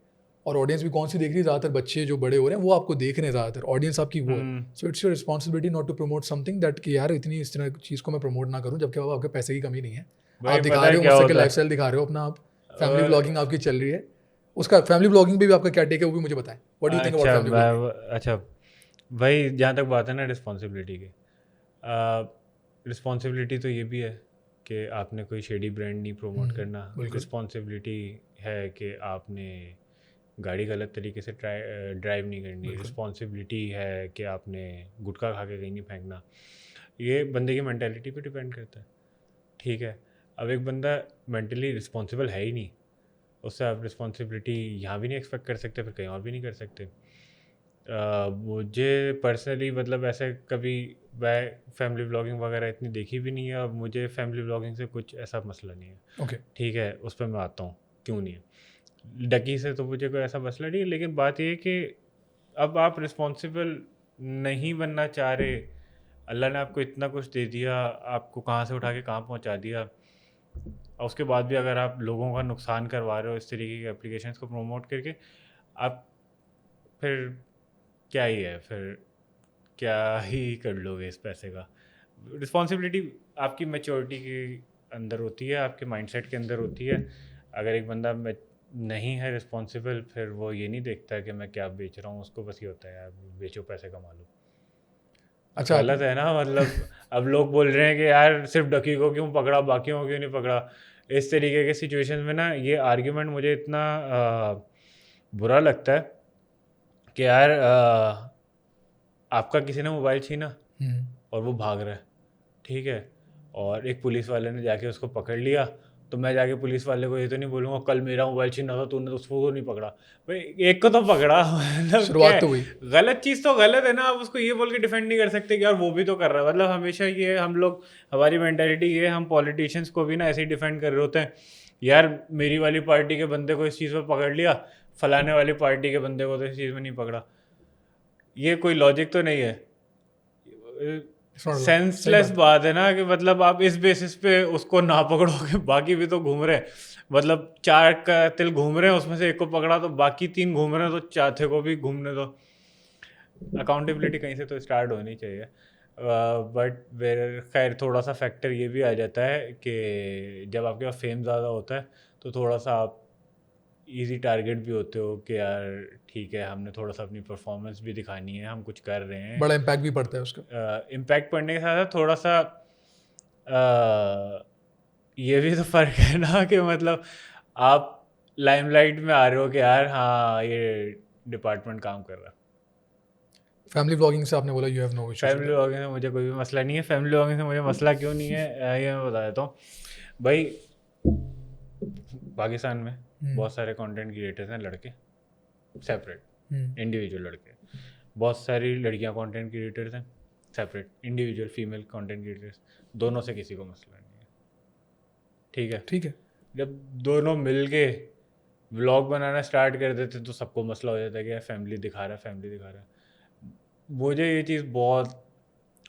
और ऑडियंस भी कौन सी देख रही है? ज़्यादातर बच्चे जो बड़े हो रहे हैं वो आपको देख रहे हैं ज़्यादातर, ऑडियंस आपकी वो है। So it's your responsibility not to promote something that कि यार इतनी इस तरह की चीज़ को मैं प्रमोट ना करूँ, जबकि आपके पैसे की कमी नहीं है। भाई आप दिखा पता है रहे हो क्या मुझसे कि होता है? लाइफ दिखा रहे हो अपना, आप फैमिली और- ब्लॉगिंग आपकी चल रही है, उसका फैमिली ब्लॉगिंग पे भी आपका क्या टेक है वो भी मुझे बताएं। What do you think about family blogging? अच्छा भाई, जहाँ तक बात है ना रिस्पॉन्सिबिलिटी की, रिस्पॉन्सिबिलिटी तो ये भी है कि आपने कोई शेडी ब्रांड नहीं प्रमोट करना। बिल्कुल। रिस्पॉन्सिबिलिटी है कि आपने गाड़ी गलत तरीके से ड्राइव नहीं करनी। बिल्कुल। रिस्पॉन्सिबिलिटी है कि आपने गुटखा खा के कहीं नहीं फेंकना। ये बंदे की मेंटालिटी पे डिपेंड करता है, ठीक है। अब एक बंदा मेंटली रिस्पॉन्सिबल है ही नहीं, उससे आप रिस्पॉन्सिबिलिटी यहाँ भी नहीं एक्सपेक्ट कर सकते, फिर कहीं और भी नहीं कर सकते। मुझे पर्सनली मतलब ऐसे कभी मैं फैमिली व्लॉगिंग वगैरह इतनी देखी भी नहीं है, और मुझे फैमिली व्लॉगिंग से कुछ ऐसा मसला नहीं है, ओके। ठीक है। उस पर मैं आता हूँ, क्यों नहीं है। डकी से तो मुझे कोई ऐसा मसला नहीं है, लेकिन बात ये है कि अब आप रिस्पॉन्सिबल नहीं बनना चाह रहे, अल्लाह ने आपको इतना कुछ दे दिया, आपको कहाँ से उठा के कहाँ पहुँचा दिया, और उसके बाद भी अगर आप लोगों का नुकसान करवा रहे हो इस तरीके की एप्लीकेशंस को प्रमोट करके, आप फिर क्या ही है, फिर क्या ही कर लोगे इस पैसे का। रिस्पॉन्सिबिलिटी आपकी मैच्योरिटी के अंदर होती है, आपके माइंडसेट के अंदर होती है। अगर एक बंदा नहीं है रिस्पॉन्सिबल, फिर वो ये नहीं देखता है कि मैं क्या बेच रहा हूँ, उसको बस ये होता है यार बेचो पैसे कमा लो। अच्छा, गलत है ना, मतलब अब लोग बोल रहे हैं कि यार सिर्फ डकी को क्यों पकड़ा, बाकियों को क्यों नहीं पकड़ा। इस तरीके के सिचुएशन में ना ये आर्ग्यूमेंट मुझे इतना बुरा लगता है कि यार आपका किसी ने मोबाइल छीना और वो भाग रहा है, ठीक है, और एक पुलिस वाले ने जाके उसको पकड़ लिया, तो मैं जाके पुलिस वाले को ये तो नहीं बोलूँगा कल मेरा मोबाइल छीना था तूने तो उसको नहीं पकड़ा। भाई एक को तो पकड़ा, मतलब शुरुआत तो हुई। गलत चीज़ तो गलत है ना, आप उसको ये बोल के डिफेंड नहीं कर सकते कि यार वो भी तो कर रहा है। मतलब हमेशा ये हम लोग, हमारी मेंटालिटी ये, हम पॉलिटिशियंस को भी ना ऐसे ही डिफेंड कर रहे होते हैं, यार मेरी वाली पार्टी के बंदे को इस चीज़ में पकड़ लिया, फलाने वाली पार्टी के बंदे को तो इस चीज़ में नहीं पकड़ा। ये कोई लॉजिक तो नहीं है, सेंसलेस बात है ना, कि मतलब आप इस बेसिस पे उसको ना पकड़ोगे, बाकी भी तो घूम रहे हैं, मतलब 4 कातिल घूम रहे हैं, उसमें से एक को पकड़ा तो बाकी 3 घूम रहे हैं, तो चौथे को भी घूमने दो। अकाउंटेबिलिटी कहीं से तो स्टार्ट होनी चाहिए। बट खैर थोड़ा सा फैक्टर ये भी आ जाता है कि जब आपके पास फेम ज़्यादा होता है तो थोड़ा सा आप इजी टारगेट भी होते हो कि यार ठीक है, हमने थोड़ा सा अपनी परफॉर्मेंस भी दिखानी है, हम कुछ कर रहे हैं, बड़ा इम्पैक्ट भी पड़ता है उसका। इम्पैक्ट पड़ने के साथ साथ थोड़ा सा ये भी तो फ़र्क है ना कि मतलब आप लाइमलाइट में आ रहे हो कि यार हाँ ये डिपार्टमेंट काम कर रहा है। फैमिली व्लॉगिंग से आपने बोला you have no issues. Family vlogging से मुझे कोई भी मसला नहीं है। फैमिली व्लॉगिंग से मुझे मसला क्यों नहीं है, ये मैं बता देता हूँ भाई। पाकिस्तान में बहुत सारे कंटेंट क्रिएटर्स हैं, लड़के सेपरेट, इंडिविजुअल लड़के, बहुत सारी लड़कियां कंटेंट क्रिएटर्स हैं separate, individual female content creators, दोनों से किसी को मसला नहीं है, ठीक है। ठीक है। जब दोनों मिल के व्लॉग बनाना स्टार्ट कर देते तो सबको मसला हो जाता है कि यार फैमिली दिखा रहा है, फैमिली दिखा रहा है। मुझे ये चीज़ बहुत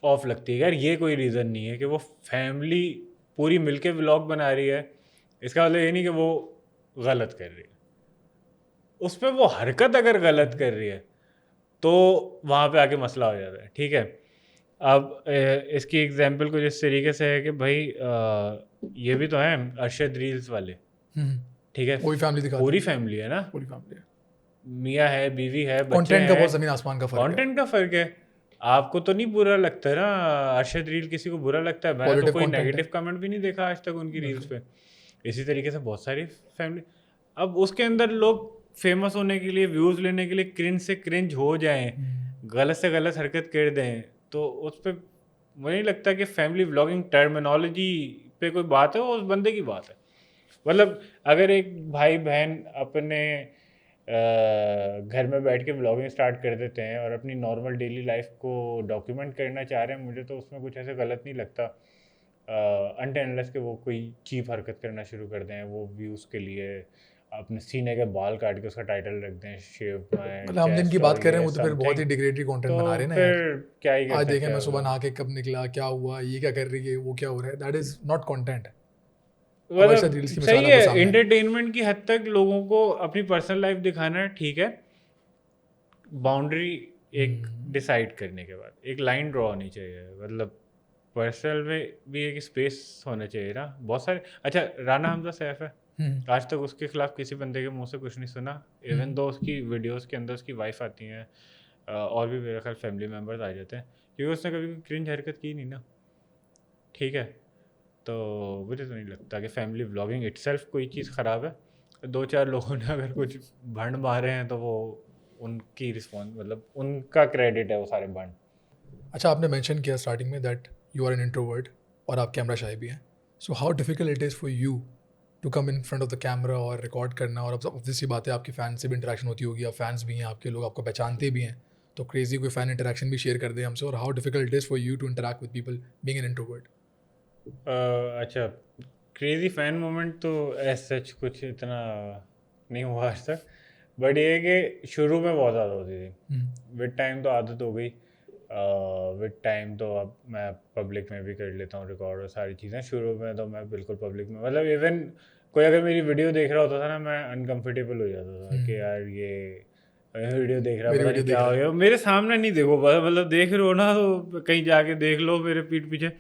ऑफ लगती है यार, ये कोई रीज़न नहीं है कि वो फैमिली पूरी मिलके व्लॉग बना रही है, इसका मतलब ये नहीं कि वो गलत कर रही है। उस पर वो हरकत अगर गलत कर रही है तो वहाँ पे आके मसला हो जाता है, ठीक है। अब इसकी एग्जांपल कुछ इस तरीके से है कि भाई ये भी तो है अरशद रील्स वाले, ठीक है, पूरी फैमिली दिखाते पूरी हैं। फैमिली है ना, पूरी फैमिली है। मियाँ है, बीवी है, बच्चे कंटेंट का हैं, बहुत ज़मीन आसमान का फर्क है। कंटेंट का फ़र्क है। आपको तो नहीं बुरा लगता ना अरशद रील किसी को बुरा लगता है? मैंने तो Positive कोई content है। नेगेटिव कमेंट भी नहीं देखा आज तक उनकी रील्स पे। इसी तरीके से बहुत सारी फैमिली, अब उसके अंदर लोग फेमस होने के लिए, व्यूज लेने के लिए क्रिंज से क्रिंज हो जाएं, गलत से गलत हरकत कर दें, तो उस पर मुझे नहीं लगता कि फैमिली व्लॉगिंग टर्मिनोलॉजी पे कोई बात है, वो उस बंदे की बात है। मतलब अगर एक भाई बहन अपने घर में बैठ के व्लॉगिंग स्टार्ट कर देते हैं और अपनी नॉर्मल डेली लाइफ को डॉक्यूमेंट करना चाह रहे हैं, मुझे तो उसमें कुछ ऐसे गलत नहीं लगता, अनटिल अनलेस के वो कोई चीप हरकत करना शुरू कर दें, वो व्यूज़ के लिए अपने सीने के बाल काट के उसका टाइटल रख दें शेव माय मतलब हम जिनकी चेस्ट बात और कर रहे हैं ये वो तो फिर बहुत ही समथिंग, डिग्रेडरी कंटेंट तो बना रहे हैं ना फिर यार। क्या ही कर आज देखें सकते मैं हैं सुबह वो। नहा के कब निकला, क्या हुआ, ये क्या कर रही है, वो क्या हो रहा है, दैट इज नॉट कंटेंट। अब अर्शद रील्स की मतलब मिसाल सही आपके है, सामने है। एंटरटेनमेंट की हद तक लोगों को अपनी पर्सनल लाइफ दिखाना ठीक है, बाउंड्री एक डिसाइड करने के बाद एक लाइन ड्रॉ होनी चाहिए, मतलब पर्सनल में भी एक स्पेस होना चाहिए ना। बहुत सारे, अच्छा राना हमजा सैफ है, आज तक उसके खिलाफ किसी बंदे के मुंह से कुछ नहीं सुना, इवन दो उसकी वीडियोस के अंदर उसकी वाइफ आती हैं, और भी मेरे ख्याल फैमिली मेम्बर्स आ जाते हैं, क्योंकि उसने कभी क्रिंज हरकत की नहीं ना, ठीक है। तो मुझे तो नहीं लगता कि फैमिली व्लॉगिंग इटसेल्फ कोई चीज़ ख़राब है। दो चार लोगों ने अगर कुछ भंड मारे हैं तो वो उनकी रिस्पॉन्स, मतलब उनका क्रेडिट है वो सारे भंड। अच्छा, आपने मेंशन किया स्टार्टिंग में that you are an introvert और आप कैमरा शाय भी हैं। So how difficult it is for you to come in front of the camera और रिकॉर्ड करना, और अब ऑब्वियस सी बात है आपकी फ़ैन से भी इंटरेक्शन होती होगी, आप फैंस भी हैं, आपके लोग आपको पहचानते भी हैं, तो क्रेजी कोई फ़ैन इंटरेक्शन भी शेयर कर दे हमसे, और how difficult it is for you to interact with people being an introvert. अच्छा, क्रेज़ी फ़ैन मोमेंट तो एज़ सच कुछ इतना नहीं हुआ आज तक, बट ये है कि शुरू में बहुत ज़्यादा होती थी, विद टाइम तो आदत हो गई, विद टाइम तो अब मैं पब्लिक में भी कर लेता हूँ रिकॉर्ड और सारी चीज़ें। शुरू में तो मैं बिल्कुल पब्लिक में, मतलब इवन कोई अगर मेरी वीडियो देख रहा होता था ना, मैं अनकम्फर्टेबल हो जाता था कि यार ये वीडियो देख रहा है, मेरी पता नहीं वीडियो देख क्या हो रहा है। गया, मेरे सामने नहीं देखो, मतलब देख रहे हो ना तो कहीं जाके देख लो मेरे पीठ पीछे,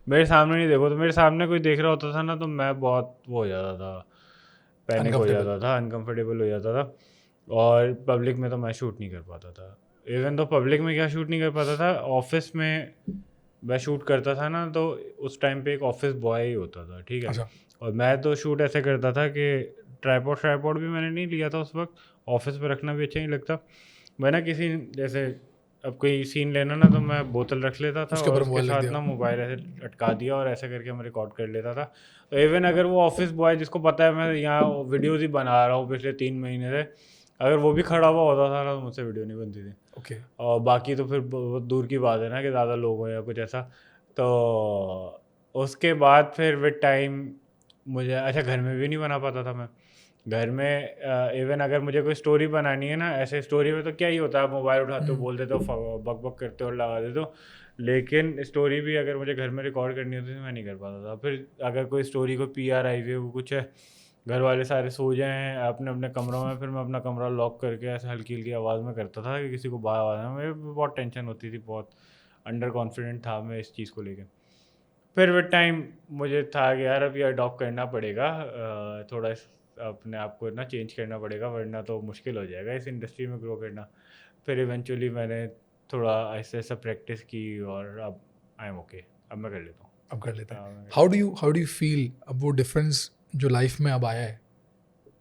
मेरे सामने नहीं देखो। तो मेरे सामने कोई देख रहा होता था ना तो मैं बहुत वो हो जाता था, पैनिक हो अनकम्फर्टेबल। जाता था, अनकम्फर्टेबल हो जाता था। और पब्लिक में तो मैं शूट नहीं कर पाता था। इवन तो पब्लिक में क्या शूट नहीं कर पाता था, ऑफिस में मैं शूट करता था ना, तो उस टाइम पे एक ऑफिस बॉय ही होता था, ठीक है। अच्छा। और मैं तो शूट ऐसे करता था कि ट्राइपॉड भी मैंने नहीं लिया था उस वक्त, ऑफिस में रखना भी अच्छा नहीं लगता। मैं ना किसी, जैसे अब कोई सीन लेना ना, तो मैं बोतल रख लेता था उसके और ऊपर उसके मोबाइल रख साथ दिया। ना मोबाइल ऐसे अटका दिया और ऐसे करके मैं रिकॉर्ड कर लेता था। तो इवन अगर वो ऑफिस बॉय जिसको पता है मैं यहाँ वीडियोज़ ही बना रहा हूँ पिछले 3 महीने से, अगर वो भी खड़ा हुआ होता था ना तो मुझसे वीडियो नहीं बनती थी। ओके। और बाकी तो फिर बहुत दूर की बात है ना कि ज़्यादा लोग हो या कुछ ऐसा। तो उसके बाद फिर विद टाइम मुझे, अच्छा घर में भी नहीं बना पाता था मैं। घर में इवन अगर मुझे कोई स्टोरी बनानी है ना, ऐसे स्टोरी में तो क्या ही होता है, आप मोबाइल उठाते हो, बोल देते हो, बक बक करते हो और लगा देते हो। लेकिन स्टोरी भी अगर मुझे घर में रिकॉर्ड करनी होती थी, मैं नहीं कर पाता था। फिर अगर कोई स्टोरी को PR आई हुई है, वो कुछ है, घर वाले सारे सो जाए हैं अपने अपने कमरों में, फिर मैं अपना कमरा लॉक करके ऐसे हल्की हल्की आवाज़ में करता था कि किसी को बाहर आवाज़ में, मुझे बहुत टेंशन होती थी, बहुत अंडर कॉन्फिडेंट था मैं इस चीज़ को लेकर। फिर विद टाइम मुझे था कि यार अब ये अडॉप्ट करना पड़ेगा, थोड़ा अपने आप को ना चेंज करना पड़ेगा, वरना तो मुश्किल हो जाएगा इस इंडस्ट्री में ग्रो करना। फिर इवेंचुअली मैंने थोड़ा ऐसे ऐसा प्रैक्टिस की और अब आई एम ओके, अब मैं कर लेता हूँ। अब कर लेते हैं। मैं कर हाउ डू यू फील अब वो डिफरेंस जो लाइफ में अब आया है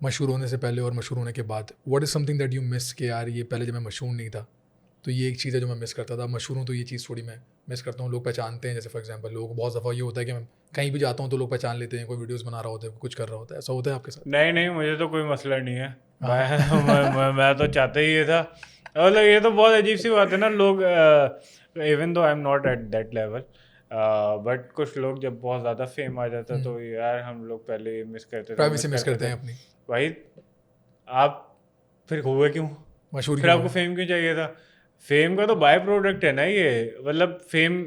मशहूर होने से पहले और मशहूर होने के बाद, what is something that you miss कि यार ये पहले जब मैं मशहूर नहीं था तो ये एक चीज़ है जो मैं मिस करता था, मशहूर हूँ तो ये चीज़ थोड़ी मैं मिस करता हूँ, लोग पहचानते हैं। जैसे फॉर एग्जांपल लोगों को बहुत दफ़ा ये होता है कि मैं कहीं भी जाता हूँ तो लोग पहचान लेते हैं, कोई वीडियोस बना रहा होता है, कुछ कर रहा होता है, ऐसा होता है आपके साथ? नहीं नहीं, मुझे तो कोई मसला नहीं है। हाँ। मैं तो चाहता ही ये था, मतलब ये तो बहुत अजीब सी बात है ना, लोग even though I am not at that level, but कुछ लोग जब बहुत ज़्यादा फेम आ जाता है तो यार हम लोग पहले मिस करते थे, प्राइवेसी मिस करते थे हैं अपनी। भाई। आप फिर हुए क्यों? मशहूर फिर क्यों आपको हुए? फेम क्यों चाहिए था? फेम का तो बाय प्रोडक्ट है ना ये, मतलब फेम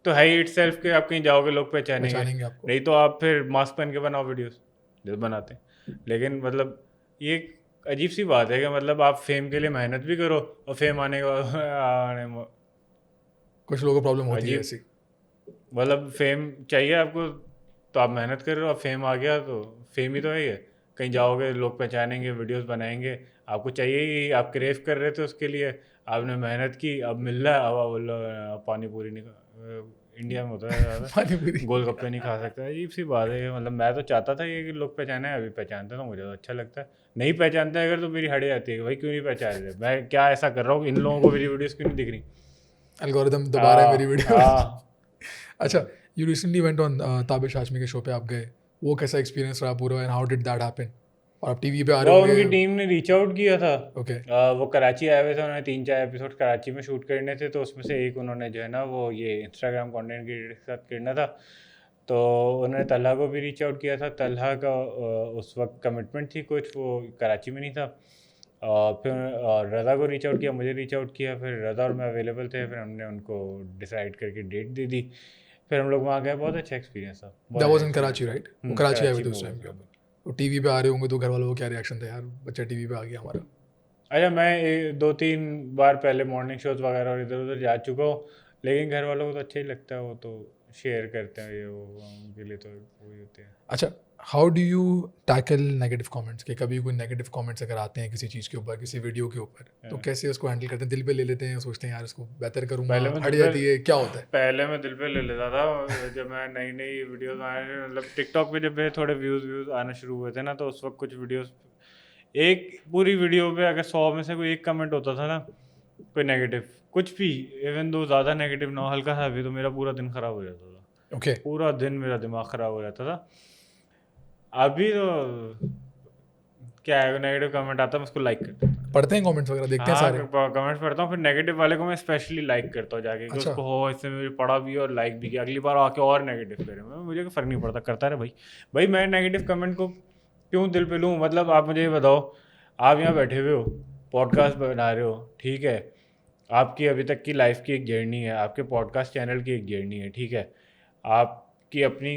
तो है ही इटसेल्फ के, आप कहीं जाओगे लोग पहचानेंगे। पहचानेंगे आपको। नहीं तो आप फिर मास्क पहन के बनाओ वीडियोस, जो बनाते हैं। लेकिन मतलब ये एक अजीब सी बात है कि मतलब आप फेम के लिए मेहनत भी करो और फेम आने के बाद आने में कुछ लोगों को प्रॉब्लम होती है अजीब, ऐसी। मतलब फेम चाहिए आपको तो आप मेहनत कर रहे हो, अब फेम आ गया तो फेम ही तो है ये, कहीं जाओगे लोग पहचानेंगे, वीडियोस बनाएंगे, आपको चाहिए ही, आप क्रेव कर रहे थे उसके लिए, आपने मेहनत की, अब मिल रहा है, अब आप बोलो पानी पूरी नहीं इंडिया में होता है ज़्यादा, पानी पूरी। गोलगप्पे नहीं खा सकता, अजीब सी बात है ये। मतलब मैं तो चाहता था ये कि लोग पहचाने, अभी पहचानते तो मुझे तो अच्छा लगता है, नहीं पहचानते अगर तो मेरी हड़े आती है कि भाई क्यों नहीं पहचान रहे, मैं क्या ऐसा कर रहा हूँ, इन लोगों को मेरी वीडियोस क्यों नहीं दिख रही। एल्गोरिदम दबा रहा है मेरी वीडियो। हाँ अच्छा, you recently went on Tabish Hashmi के शो पे आप गए, वो कैसा एक्सपीरियंस रहा पूरा, and how did that happen? और आप टीवी पे आ रहे वो होंगे। उनकी टीम ने रीच आउट किया था। ओके। वो कराची आए हुए थे, उन्होंने 3-4 एपिसोड कराची में शूट करने थे, तो उसमें से एक उन्होंने जो है ना वो ये इंस्टाग्राम कंटेंट क्रिएटर के साथ करना था, तो उन्होंने तलहा को भी रीच आउट किया था। तलहा का उस वक्त कमिटमेंट थी कुछ, वो कराची में नहीं था। फिर रज़ा को रीच आउट किया, मुझे रीच आउट किया, फिर रज़ा और मैं अवेलेबल थे, फिर हमने उनको डिसाइड करके डेट दे दी, फिर हम लोग वहाँ गए। बहुत अच्छा एक्सपीरियंस था, बहुत दैट वाज अच्छा इन कराची experience राइट? था। वो कराची आए हुए थे में उस हुआ टाइम पे था। आप? तो टीवी पे आ रहे होंगे तो घर वालों को क्या रिएक्शन था, यार बच्चा टीवी पे आ गया हमारा? अच्छा, मैं 2-3 बार पहले मॉर्निंग शोज वगैरह और इधर उधर जा चुका हूँ, लेकिन घर वालों को तो अच्छा ही लगता है, वो तो शेयर करते हैं, ये वो उनके लिए तो वही होते हैं। अच्छा, how do you tackle negative comments? कि कभी कोई नेगेटिव कमेंट्स अगर आते हैं किसी चीज़ के ऊपर, किसी वीडियो के ऊपर, तो हाँ। कैसे उसको हैंडल करते हैं? दिल पे ले लेते हैं, सोचते हैं यार इसको बेहतर करूँगा, पहले मैं हट दिल पे जाती है, क्या होता है? पहले मैं दिल पे ले लेता था, जब मैं नई नई वीडियोस आए, मतलब टिकटॉक पे जब मेरे थोड़े व्यूज़ आना शुरू हुए थे ना, तो उस वक्त कुछ वीडियोस, एक पूरी वीडियो पे अगर 100 में से कोई एक कमेंट होता था ना, कोई नेगेटिव कुछ भी, इवन दो ज़्यादा नेगेटिव ना हो, हल्का सा भी, तो मेरा पूरा दिन ख़राब हो जाता था, ओके। पूरा दिन मेरा दिमाग ख़राब हो जाता था। अभी तो क्या है, नेगेटिव कमेंट आता है मैं उसको लाइक कर देता हूँ। पढ़ते हैं कमेंट्स वगैरह, देखते हैं हाँ, सारे? कमेंट्स पढ़ता हूँ, फिर नेगेटिव वाले को मैं स्पेशली लाइक करता हूँ जाके, कि अच्छा। उसको हो इसने मुझे पढ़ा भी और लाइक भी किया, अगली बार आके और नेगेटिव करे, मुझे कोई फ़र्क नहीं पड़ता, करता रहे भाई। भाई मैं नेगेटिव कमेंट को क्यों दिल पे लूँ? मतलब आप मुझे ये बताओ, आप यहाँ बैठे हुए हो, पॉडकास्ट बना रहे हो, ठीक है, आपकी अभी तक की लाइफ की एक जर्नी है, आपके पॉडकास्ट चैनल की एक जर्नी है, ठीक है, आपकी अपनी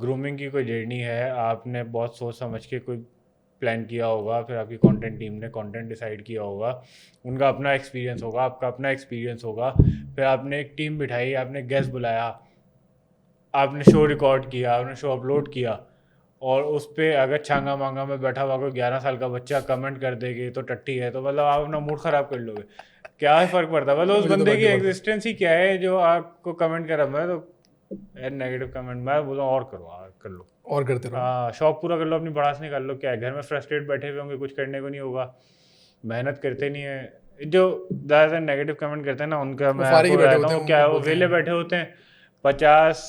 ग्रूमिंग की कोई जर्नी है, आपने बहुत सोच समझ के कोई प्लान किया होगा, फिर आपकी कंटेंट टीम ने कंटेंट डिसाइड किया होगा, उनका अपना एक्सपीरियंस होगा, आपका अपना एक्सपीरियंस होगा, फिर आपने एक टीम बिठाई, आपने गेस्ट बुलाया, आपने शो रिकॉर्ड किया, आपने शो अपलोड किया, और उस पर अगर छांगा मांगा में बैठा हुआ कोई 11 साल का बच्चा कमेंट कर देगी तो टट्टी है, तो मतलब आप अपना मूड ख़राब कर लोगे, क्या ही फ़र्क पड़ता है? मतलब उस मुझे तो बंदे फर्क की नहीं पड़ता। एग्जिस्टेंस ही क्या है जो आपको कमेंट करा। मैं तो नेगेटिव कमेंट मैं बोला और करो, और कर लो। और करते रहो। हाँ, शौक पूरा कर लो, अपनी भड़ास निकाल लो, क्या है, घर में फ्रस्ट्रेट बैठे हुए होंगे, कुछ करने को नहीं होगा, मेहनत करते नहीं है। जो ज़्यादातर नेगेटिव कमेंट करते हैं ना, उनका वो मैं फारे ही आपको बैठे बताता होते हैं, हूँ क्या उनको है, वो बोलते वेले हैं। बैठे होते हैं, 50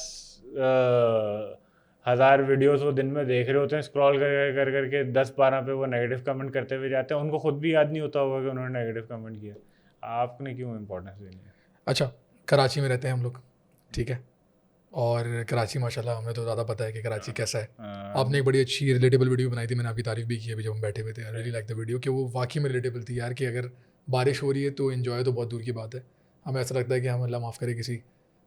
हज़ार वीडियोस वो दिन में देख रहे होते हैं, स्क्रॉल कर करके 10-12 पे वो नेगेटिव कमेंट करते हुए जाते हैं, उनको खुद भी याद नहीं होता होगा कि उन्होंने नेगेटिव कमेंट किया। आपने क्यों इंपॉर्टेंस देनी है? अच्छा, कराची में रहते हैं हम लोग, ठीक है, और कराची माशाल्लाह हमें तो ज़्यादा पता है कि कराची कैसा है। आपने एक बड़ी अच्छी रिलेटेबल वीडियो बनाई थी, मैंने आपकी तारीफ भी की अभी जब हम बैठे हुए थे। I really like the video, कि वो वाकई में रिलेटेबल थी यार, कि अगर बारिश हो रही है तो इन्जॉय तो बहुत दूर की बात है, हमें ऐसा लगता है कि हम अल्लाह माफ़ करे किसी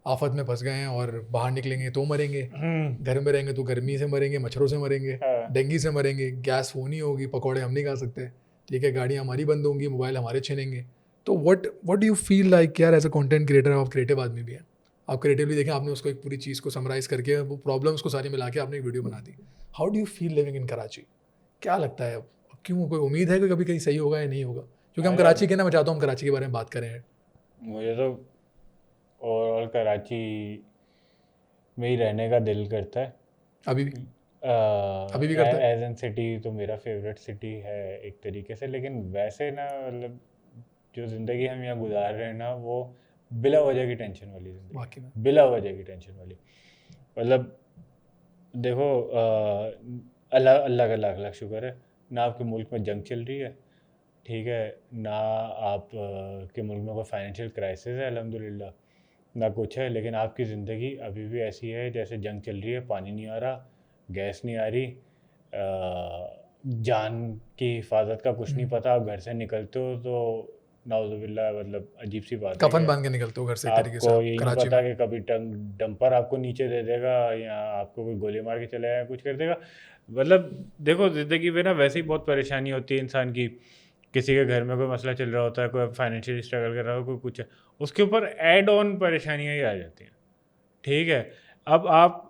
आफत में फंस गए हैं और बाहर निकलेंगे तो मरेंगे, घर में रहेंगे तो गर्मी से मरेंगे, मच्छरों से मरेंगे, हाँ। डेंगू से मरेंगे, गैस वो नहीं होगी, पकौड़े हम नहीं खा सकते, ठीक है, गाड़ियाँ हमारी बंद होंगी, मोबाइल हमारे छीनेंगे। तो what do you feel like यार, एज अ कंटेंट क्रिएटर, आप क्रिएटिव आदमी भी हैं, आप क्रिएटिवली देखें, आपने उसको एक पूरी चीज़ को समराइज करके वो प्रॉब्लम्स को सारी मिला के आपने एक वीडियो बना दी। How do you feel living in Karachi? क्या लगता है अब? क्यों, कोई उम्मीद है कि कभी कहीं सही होगा या नहीं होगा? क्योंकि हम अरे, कराची के ना, मैं चाहता हूँ हम कराची के बारे में बात करें। मुझे तो ओवरऑल कराची में ही रहने का दिल करता है। अभी भी? अभी भी करता है? एज एन सिटी तो मेरा फेवरेट सिटी है एक तरीके से, लेकिन वैसे ना, मतलब जो ज़िंदगी हम यहाँ गुजार रहे हैं ना, वो बिला वजह की टेंशन वाली ज़िंदगी वाकई में। है, बिला वजह की टेंशन वाली। मतलब देखो, अल्लाह अल्लाह का लाख लाख शुक्र है, ना आपके मुल्क में जंग चल रही है, ठीक है, ना आप के मुल्क में कोई फाइनेंशियल क्राइसिस है अल्हम्दुलिल्लाह, ना कुछ है, लेकिन आपकी ज़िंदगी अभी भी ऐसी है जैसे जंग चल रही है, पानी नहीं आ रहा, गैस नहीं आ रही, जान की हिफाजत का कुछ नहीं पता, आप घर से निकलते हो तो नाउज़ुबिल्लाह, मतलब अजीब सी बात है कफन कि बांध के निकलते हो घर से एक तरीके से आपको आप यही नहीं कराची पता में। कि कभी डंपर आपको नीचे दे देगा, या आपको कोई गोली मार के चले जाएगा, कुछ कर देगा। मतलब देखो, ज़िंदगी में ना वैसे ही बहुत परेशानी होती है इंसान की, किसी के घर में कोई मसला चल रहा होता है, कोई फाइनेंशियल स्ट्रगल कर रहा हो, कोई कुछ है, उसके ऊपर ऐड ऑन परेशानियाँ ही आ जाती हैं, ठीक है। अब आप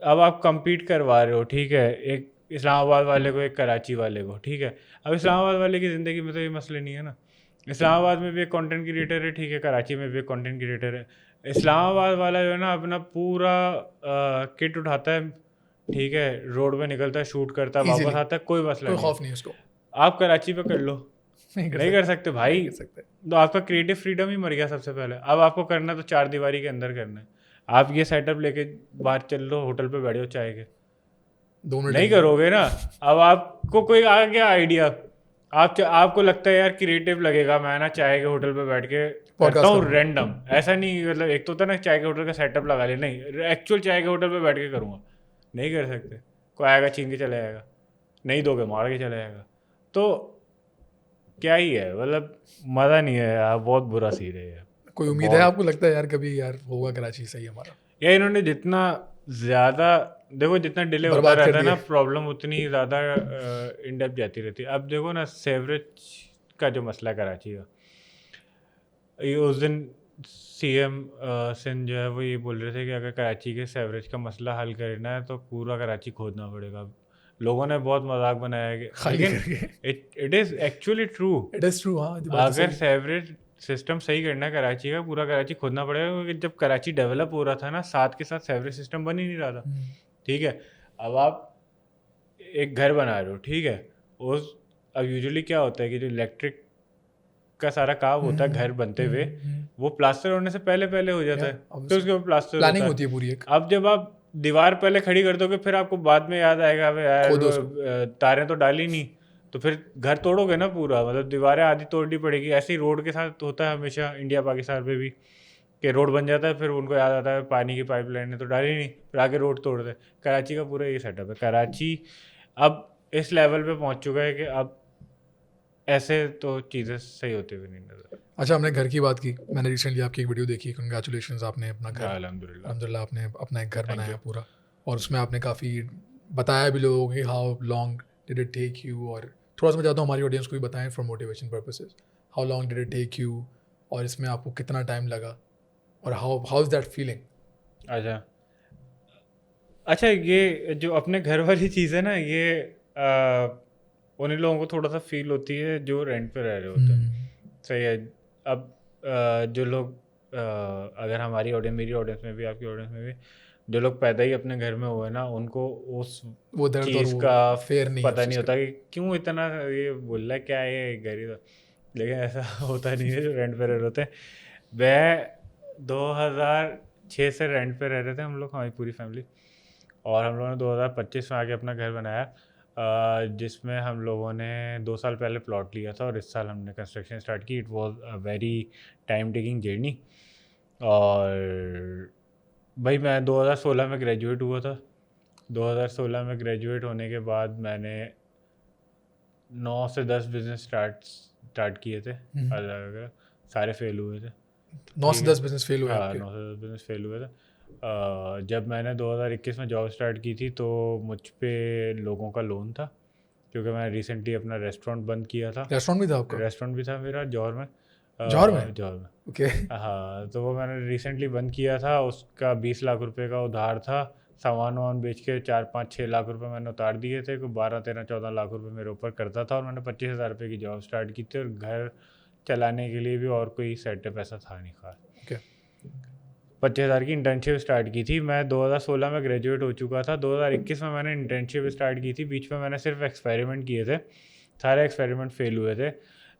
अब आप compete करवा रहे हो, ठीक है, एक इस्लामाबाद वाले को, एक कराची वाले को, ठीक है। अब इस्लामाबाद वाले की ज़िंदगी में तो ये मसले नहीं है ना। इस्लामाबाद में भी एक कंटेंट क्रिएटर है, ठीक है, कराची में भी एक कंटेंट क्रिएटर है। इस्लामाबाद वाला जो है ना अपना पूरा किट उठाता है, ठीक है, रोड पे निकलता है, शूट करता है, वापस इजीली, आता है, कोई मसला कोई नहीं है। खौफ नहीं उसको। आप कराची पे कर लो, नहीं कर सकते भाई, नहीं कर सकते। तो आपका क्रिएटिव फ्रीडम ही मर गया सबसे पहले। अब आपको करना तो चार दीवारी के अंदर करना है। आप ये सेटअप लेके बाहर चल लो, होटल पे बैठो चाय के, 2 मिनट नहीं करोगे ना। अब आपको कोई आ गया आइडिया, आपको लगता है यार क्रिएटिव लगेगा, मैं ना चाय के होटल पे बैठ के करता पॉडकास्ट हूँ करूंगा। रैंडम, ऐसा नहीं, मतलब एक तो होता है ना चाय के होटल का सेटअप लगा ले, नहीं, एक्चुअल चाय के होटल पे बैठ के करूँगा, नहीं कर सकते। कोई आएगा छीन के चले जाएगा, नहीं दोगे मार के चले जाएगा, तो क्या ही है, मतलब मज़ा नहीं है यार, बहुत बुरा सीन है यार। कोई उम्मीद है आपको, लगता है यार कभी यार होगा कराची सही हमारा? या इन्होंने जितना ज़्यादा, देखो जितना डिले होता बर्बाद कर रहता है ना दिया। प्रॉब्लम उतनी ज़्यादा इन डेप्थ जाती रहती है। अब देखो ना सेवरेज का जो मसला है कराची का, ये उस दिन सीएम सिंध जो है वो ये बोल रहे थे कि अगर कराची के सेवरेज का मसला हल करना है तो पूरा कराची खोदना पड़ेगा। अब लोगों ने बहुत मजाक बनाया है खाली लेकिन करके। It is actually true. It is true, हाँ, ये बात तो अगर सही है। सेवरेज सिस्टम सही करना है कराची का, पूरा कराची खोदना पड़ेगा, क्योंकि जब कराची डेवलप हो रहा था ना, साथ के साथ सेवरेज सिस्टम बन ही नहीं रहा था, हम्म, ठीक है। अब आप एक घर बना रहे हो, ठीक है, उस अब यूजुअली क्या होता है कि जो इलेक्ट्रिक का सारा काम होता है घर बनते हुए, वो प्लास्टर होने से पहले पहले हो जाता Yeah, है, फिर obviously. उसके ऊपर प्लास्टर प्लानिंग होता होती है। है पूरी एक। अब जब आप दीवार पहले खड़ी कर दोगे, फिर आपको बाद में याद आएगा अबे यार खोदो वो, उसको। तारें तो डाली नहीं, तो फिर घर तोड़ोगे ना पूरा, मतलब दीवारें आधी तोड़नी पड़ेगी। ऐसे ही रोड के साथ होता है हमेशा इंडिया पाकिस्तान पे भी, कि रोड बन जाता है, फिर उनको याद आता है पानी की पाइपलाइन ने तो डाली नहीं, फिर आगे रोड तोड़ दे। कराची का पूरा ये सेटअप है। कराची अब इस लेवल पे पहुंच चुका है कि अब ऐसे तो चीज़ें सही होती हुई नहीं नजर। अच्छा, हमने घर की बात की, मैंने रिसेंटली आपकी एक वीडियो देखी, कंग्रेचुलेशंस, आपने अपना घर, अल्हम्दुलिल्लाह। अलहमदिल्ला आपने अपना एक घर Thank बनाया you. पूरा, और उसमें आपने काफ़ी बताया भी लोगों को कि how long did it take you, और थोड़ा सा मैं चाहता हूँ हमारी ऑडियंस को भी बताएं for motivation purposes, how long did it take you, और इसमें आपको कितना टाइम लगा, और हाउ इज़ दैट फीलिंग? अच्छा अच्छा, ये जो अपने घर वाली चीज़ है ना, ये उन्हीं लोगों को थोड़ा सा फील होती है जो रेंट पे रह रहे होते हैं, सही है। अब जो लोग अगर हमारी ऑडियंस, मेरी ऑडियंस में भी, आपकी ऑडियंस में भी, जो लोग पैदा ही अपने घर में हुए ना, उनको उस वो दर्द और चीज़ वो का फेयर नहीं है पता उस नहीं चीज़ का। होता कि क्यों इतना ये बोल रहा है, क्या है ये घर ही तो। लेकिन ऐसा होता नहीं है जो रेंट पे रह रहे होते हैं। वह 2006 से रेंट पे रह रहे थे हम लोग, हमारी पूरी फैमिली, और हम लोगों ने 2025 में आके अपना घर बनाया, जिसमें हम लोगों ने 2 साल पहले प्लॉट लिया था और इस साल हमने कंस्ट्रक्शन स्टार्ट की। It was a very time taking journey. और भाई मैं 2016 में ग्रेजुएट हुआ था। 2016 में ग्रेजुएट होने के बाद मैंने 9 से 10 बिजनेस स्टार्ट किए थे, अलग अलग, सारे फेल हुए थे, 9 ठीक से है। 10 बिजनेस फेल हुए हाँ, आपके? 9 से 10 बिजनेस फेल हुए थे। जब मैंने 2021 में जॉब स्टार्ट की थी तो मुझ पे लोगों का लोन था, क्योंकि मैं रिसेंटली अपना रेस्टोरेंट बंद किया था। रेस्टोरेंट भी था आपका? रेस्टोरेंट भी था मेरा जौहर में। जौहर में? जौहर में, ओके। हाँ, तो वो मैंने रिसेंटली बंद किया था। उसका 20 लाख रुपए का उधार था, सामान वामान बेच के 4-5-6 लाख रुपए मैंने उतार दिए थे। कोई 12-13-14 लाख रुपए मेरे ऊपर करता था, और मैंने 25,000 रुपये की जॉब स्टार्ट की थी, और घर चलाने के लिए भी और कोई सेटअप ऐसा था नहीं खास। ओके। 25,000 की इंटर्नशिप स्टार्ट की थी। मैं 2016 में ग्रेजुएट हो चुका था। 2021 में मैंने इंटर्नशिप स्टार्ट की थी। बीच में मैंने सिर्फ एक्सपेरिमेंट किए थे, सारे एक्सपेरिमेंट फेल हुए थे।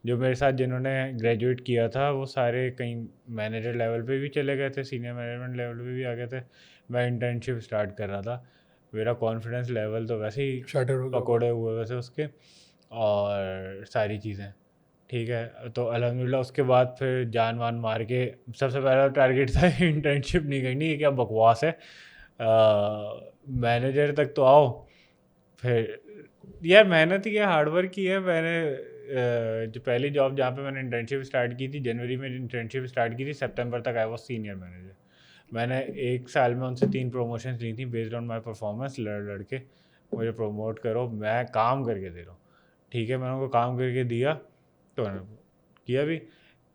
जो मेरे साथ जिन्होंने ग्रेजुएट किया था वो सारे कहीं मैनेजर लेवल पे भी चले गए थे, सीनियर मैनेजमेंट लेवल पे भी आ गए थे। मैं इंटर्नशिप स्टार्ट कर रहा था, मेरा कॉन्फिडेंस लेवल तो वैसे ही शटर हो गया होगा। पकोड़े हुए वैसे उसके, और सारी चीज़ें, ठीक है। तो अल्हम्दुलिल्लाह उसके बाद फिर जान वान मार के, सबसे पहला टारगेट था इंटर्नशिप नहीं करनी, ये क्या बकवास है, मैनेजर तक तो आओ। फिर यार मेहनत ही है, हार्डवर्क की है। मैंने जो पहली जॉब जहाँ पे मैंने इंटर्नशिप स्टार्ट की थी, जनवरी में इंटर्नशिप स्टार्ट की थी, सितंबर तक आई वॉज सीनियर मैनेजर। मैंने 1 साल में उनसे 3 प्रमोशंस ली थी बेस्ड ऑन माई परफॉर्मेंस। लड़ के मुझे प्रमोट करो, मैं काम करके दे रहा हूँ, ठीक है। मैंने उनको काम करके दिया, तो मैंने किया भी।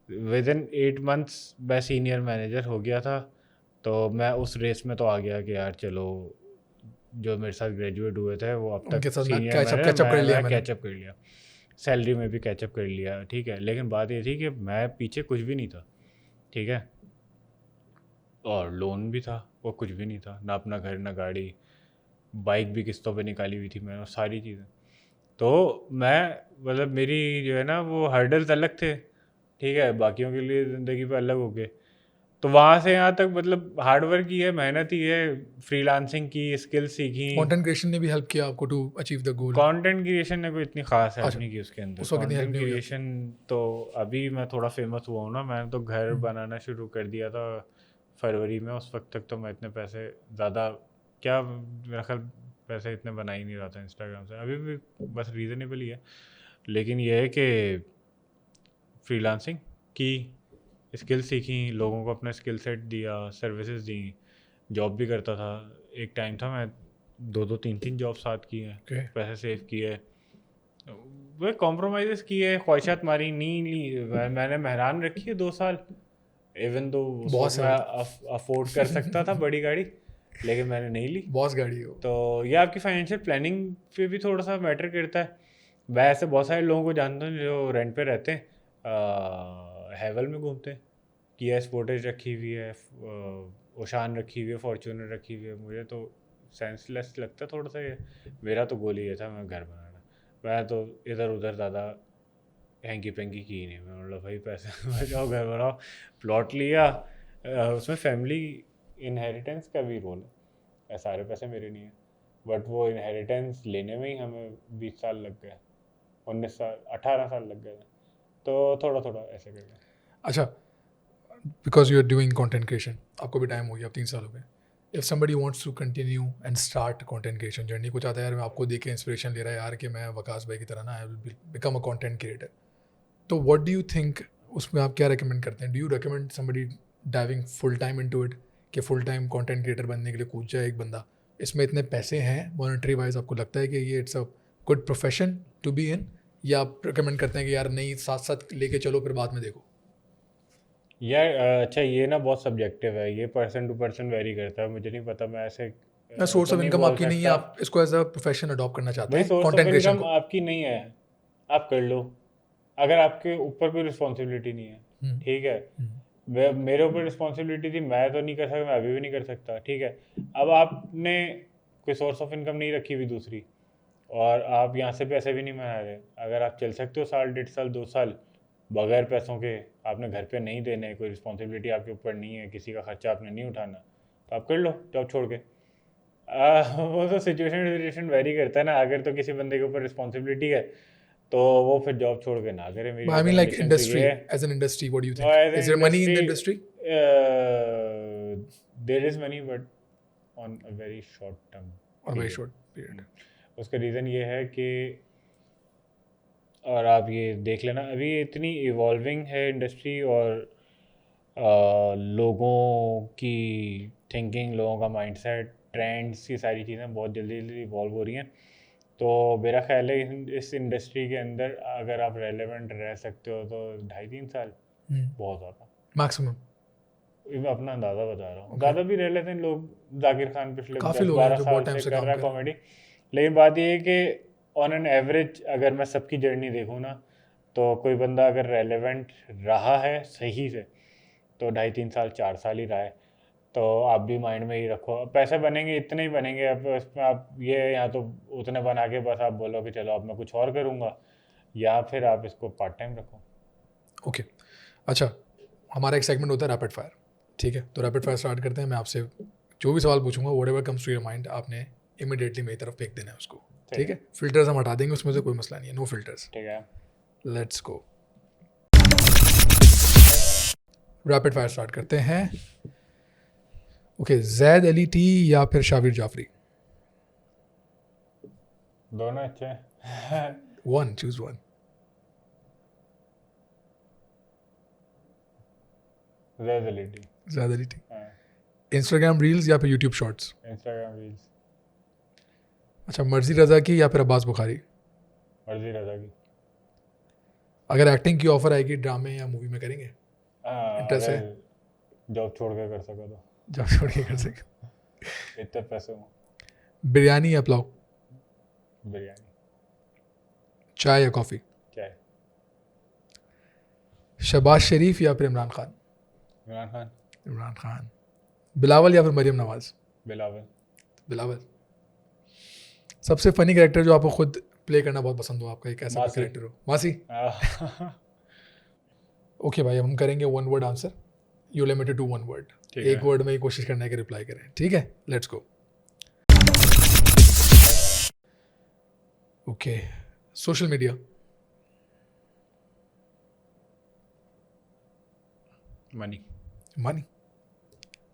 विद इन 8 मंथ्स मैं सीनियर मैनेजर हो गया था। तो मैं उस रेस में तो आ गया कि यार चलो जो मेरे साथ ग्रेजुएट हुए थे वो अब उनके तक साथ सीनियर catch up कर लिया मैंने। कैचअप कर लिया, सैलरी में भी कैचअप कर लिया, ठीक है। लेकिन बात ये थी कि मैं पीछे कुछ भी नहीं था, ठीक है, और लोन भी था, वो कुछ भी नहीं था, ना अपना घर ना गाड़ी, बाइक भी किस्तों पे निकाली हुई थी मैंने, और सारी चीज़ें। तो मैं मतलब मेरी जो है ना वो हर्डल्स अलग थे, ठीक है, बाकियों के लिए ज़िंदगी पे अलग हो गए। तो वहाँ से यहाँ तक मतलब हार्ड वर्क की है, मेहनत ही है, फ्रीलांसिंग की, स्किल सीखी। कंटेंट क्रिएशन ने भी हेल्प किया आपको to achieve the goal? Content creation ने कोई इतनी खास हेल्प अच्छा, नहीं की उसके अंदर। उस वक्त इतनी हेल्प कंटेंट नहीं हुई आपकी? क्रिएशन तो अभी मैं थोड़ा फेमस हुआ हूँ ना, मैंने तो घर बनाना शुरू कर दिया था फरवरी में। उस वक्त तक तो मैं इतने पैसे ज़्यादा क्या, मेरा ख्याल पैसे इतने बना ही नहीं रहा था इंस्टाग्राम से, अभी भी बस रीज़नेबल ही है। लेकिन यह है कि फ्रीलांसिंग की, स्किल सीखी, लोगों को अपना स्किल सेट दिया, सर्विसेज दी, जॉब भी करता था। एक टाइम था मैं 2-3 जॉब साथ की हैं, Okay. पैसे सेव किए, वो कॉम्प्रोमाइज़ किए, ख्वाहिशात मारी, नहीं ली। मैंने मेहरान रखी है 2 साल, इवन तो उस बॉस वक्त है मैं वो अफोर्ड कर सकता था बड़ी गाड़ी, लेकिन मैंने नहीं ली। बॉस गाड़ी है वो। तो ये आपकी फाइनेंशियल प्लानिंग पे भी थोड़ा सा मैटर करता है। मैं ऐसे बहुत सारे लोगों को जानता हूँ जो रेंट पे रहते हैं, हैवल में घूमते हैं, किया स्पोर्टेज रखी हुई है, ओशान रखी हुई है, फॉर्च्यूनर रखी हुई है। मुझे तो सेंसलेस लगता है थोड़ा सा ये। मेरा तो गोल ये था, मैं घर बनाना। मैं तो इधर उधर ज़्यादा हैंकी पेंकी की नहीं, मैं मतलब भाई पैसे बचाओ, घर बनाओ, प्लॉट लिया, उसमें फैमिली इनहेरिटेंस का भी रोल है, सारे पैसे मेरे नहीं है, बट वो इनहेरिटेंस लेने में ही हमें 20 साल लग गए, 19 साल 18 साल लग गए, तो थोड़ा थोड़ा ऐसे करके। अच्छा, because you are doing content creation, आपको भी टाइम हो गया, अब 3 साल हो गए। If somebody wants to continue and start content creation journey, कुछ आता है यार मैं आपको देख के इंस्पिरेशन ले रहा है यार कि मैं वकास भाई की तरह ना I will become a content creator, तो व्हाट डू यू थिंक, उसमें आप क्या रिकमेंड करते हैं? Do you recommend somebody diving full time into it, कि फुल टाइम कंटेंट क्रिएटर बनने के लिए कूद जाए एक बंदा, इसमें इतने पैसे हैं मॉनेटरी वाइज, आपको लगता है कि ये it's a good profession to be in, या आप रिकमेंड करते हैं कि यार नहीं, साथ साथ लेके चलो फिर बाद में देखो? यार अच्छा, ये ना बहुत सब्जेक्टिव है, ये पर्सन टू पर्सन वेरी करता है, मुझे नहीं पता, मैं ऐसे ना सोर्स तो ऑफ नहीं इनकम बोल आपकी नहीं है, सकता। आप इसको एज अ प्रोफेशन अडॉप्ट करना चाहते भाई हैं source of content creation income को? आपकी नहीं है, आप कर लो, अगर आपके ऊपर कोई रिस्पॉन्सिबिलिटी नहीं है, हम्म, ठीक है। मेरे ऊपर रिस्पॉन्सिबिलिटी थी, मैं तो नहीं कर सकता, मैं अभी भी नहीं कर सकता, ठीक है। अब आपने कोई सोर्स ऑफ इनकम नहीं रखी हुई दूसरी, और आप यहाँ से पैसे भी नहीं बना रहे, अगर आप चल सकते हो साल 1.5 साल 2 साल बगैर पैसों के, आपने घर पे नहीं देने, कोई रिस्पॉन्सिबिलिटी आपके ऊपर नहीं है, किसी का खर्चा आपने नहीं उठाना, तो आप कर लो जॉब छोड़ के। वो तो सिचुएशन वेरी करता है ना, अगर तो किसी बंदे के ऊपर रिस्पॉन्सिबिलिटी है तो वो फिर जॉब छोड़ के ना करे, मेरी आई मीन लाइक रिकमेंडेशन तो इंडस्ट्री, ये है। As an industry what do you और think, as is an there money in the industry, industry? There is money, but on a very short term और वेरी शॉर्ट पीरियड? उसका रीज़न ये है कि, और आप ये देख लेना, अभी इतनी इवॉल्विंग है इंडस्ट्री, और लोगों की थिंकिंग, लोगों का माइंडसेट, ट्रेंड्स, की सारी चीज़ें बहुत जल्दी जल्दी इवॉल्व हो रही हैं। तो मेरा ख्याल है इस इंडस्ट्री के अंदर अगर आप रेलेवेंट रह सकते हो तो 2.5-3 साल बहुत ज़्यादा, मैक्सिमम? मैं अपना अंदाज़ा बता रहा हूँ। ज़्यादा भी रह लेते हैं लोग, जाकिर खान पिछले काफ़ी दस लोग हैं बारह जो साल बहुत टाइम से से कर काम रहा है कर रहे हैं। कॉमेडी। लेकिन बात ये है कि ऑन एन एवरेज अगर मैं सबकी जर्नी देखूँ ना, तो कोई बंदा अगर रेलेवेंट रहा है सही से तो 2.5-3 साल 4 साल ही रहा है। तो आप भी माइंड में ही रखो, पैसे बनेंगे इतने ही बनेंगे, अब उसमें आप ये या तो उतने बना के बस आप बोलो कि चलो अब मैं कुछ और करूँगा, या फिर आप इसको पार्ट टाइम रखो। ओके, अच्छा, हमारा एक सेगमेंट होता है रैपिड फायर, ठीक है? तो रैपिड फायर स्टार्ट करते हैं। मैं आपसे जो भी सवाल पूछूंगा, whatever comes to your mind, आपने इमीडिएटली मेरी तरफ फेंक देना है उसको, ठीक है? फिल्टर्स हम हटा देंगे, उसमें से कोई मसला नहीं है, नो फिल्टर्स। ठीक है, let's go, rapid fire start करते हैं। ओके, जैद अली टी या फिर शाबिर जाफरी? दोनों अच्छे हैं। One, choose one. Reality, Zaid Ali T. Instagram reels या फिर यूट्यूब शॉर्ट्स? Instagram reels. अच्छा, मर्जी रजा की या फिर अब्बास बुखारी? मर्जी रजा की। अगर एक्टिंग की ऑफर आएगी ड्रामे या मूवी में करेंगे? इंटरेस्ट है? अगर जॉब छोड़ के कर सको तो, जब छोड़ के कर सके। इतने पैसे हो। बिरयानी या पुलाव? बिरयानी। चाय या कॉफ़ी? चाय। शहबाज शरीफ या फिर इमरान खान? इमरान खान। इमरान खान। बिलावल या फिर मरियम नवाज? बिलावल। बिलावल। सबसे फनी कैरेक्टर जो आपको खुद प्ले करना बहुत पसंद हो, आपका एक ऐसा मासी। कैरेक्टर हो? मासी। ओके भाई, अब हम करेंगे one word answer. You limited to one word. ठीक एक है। वर्ड में ही कोशिश करने की रिप्लाई करें, ठीक है? Let's go. Okay, social media? Money. Money.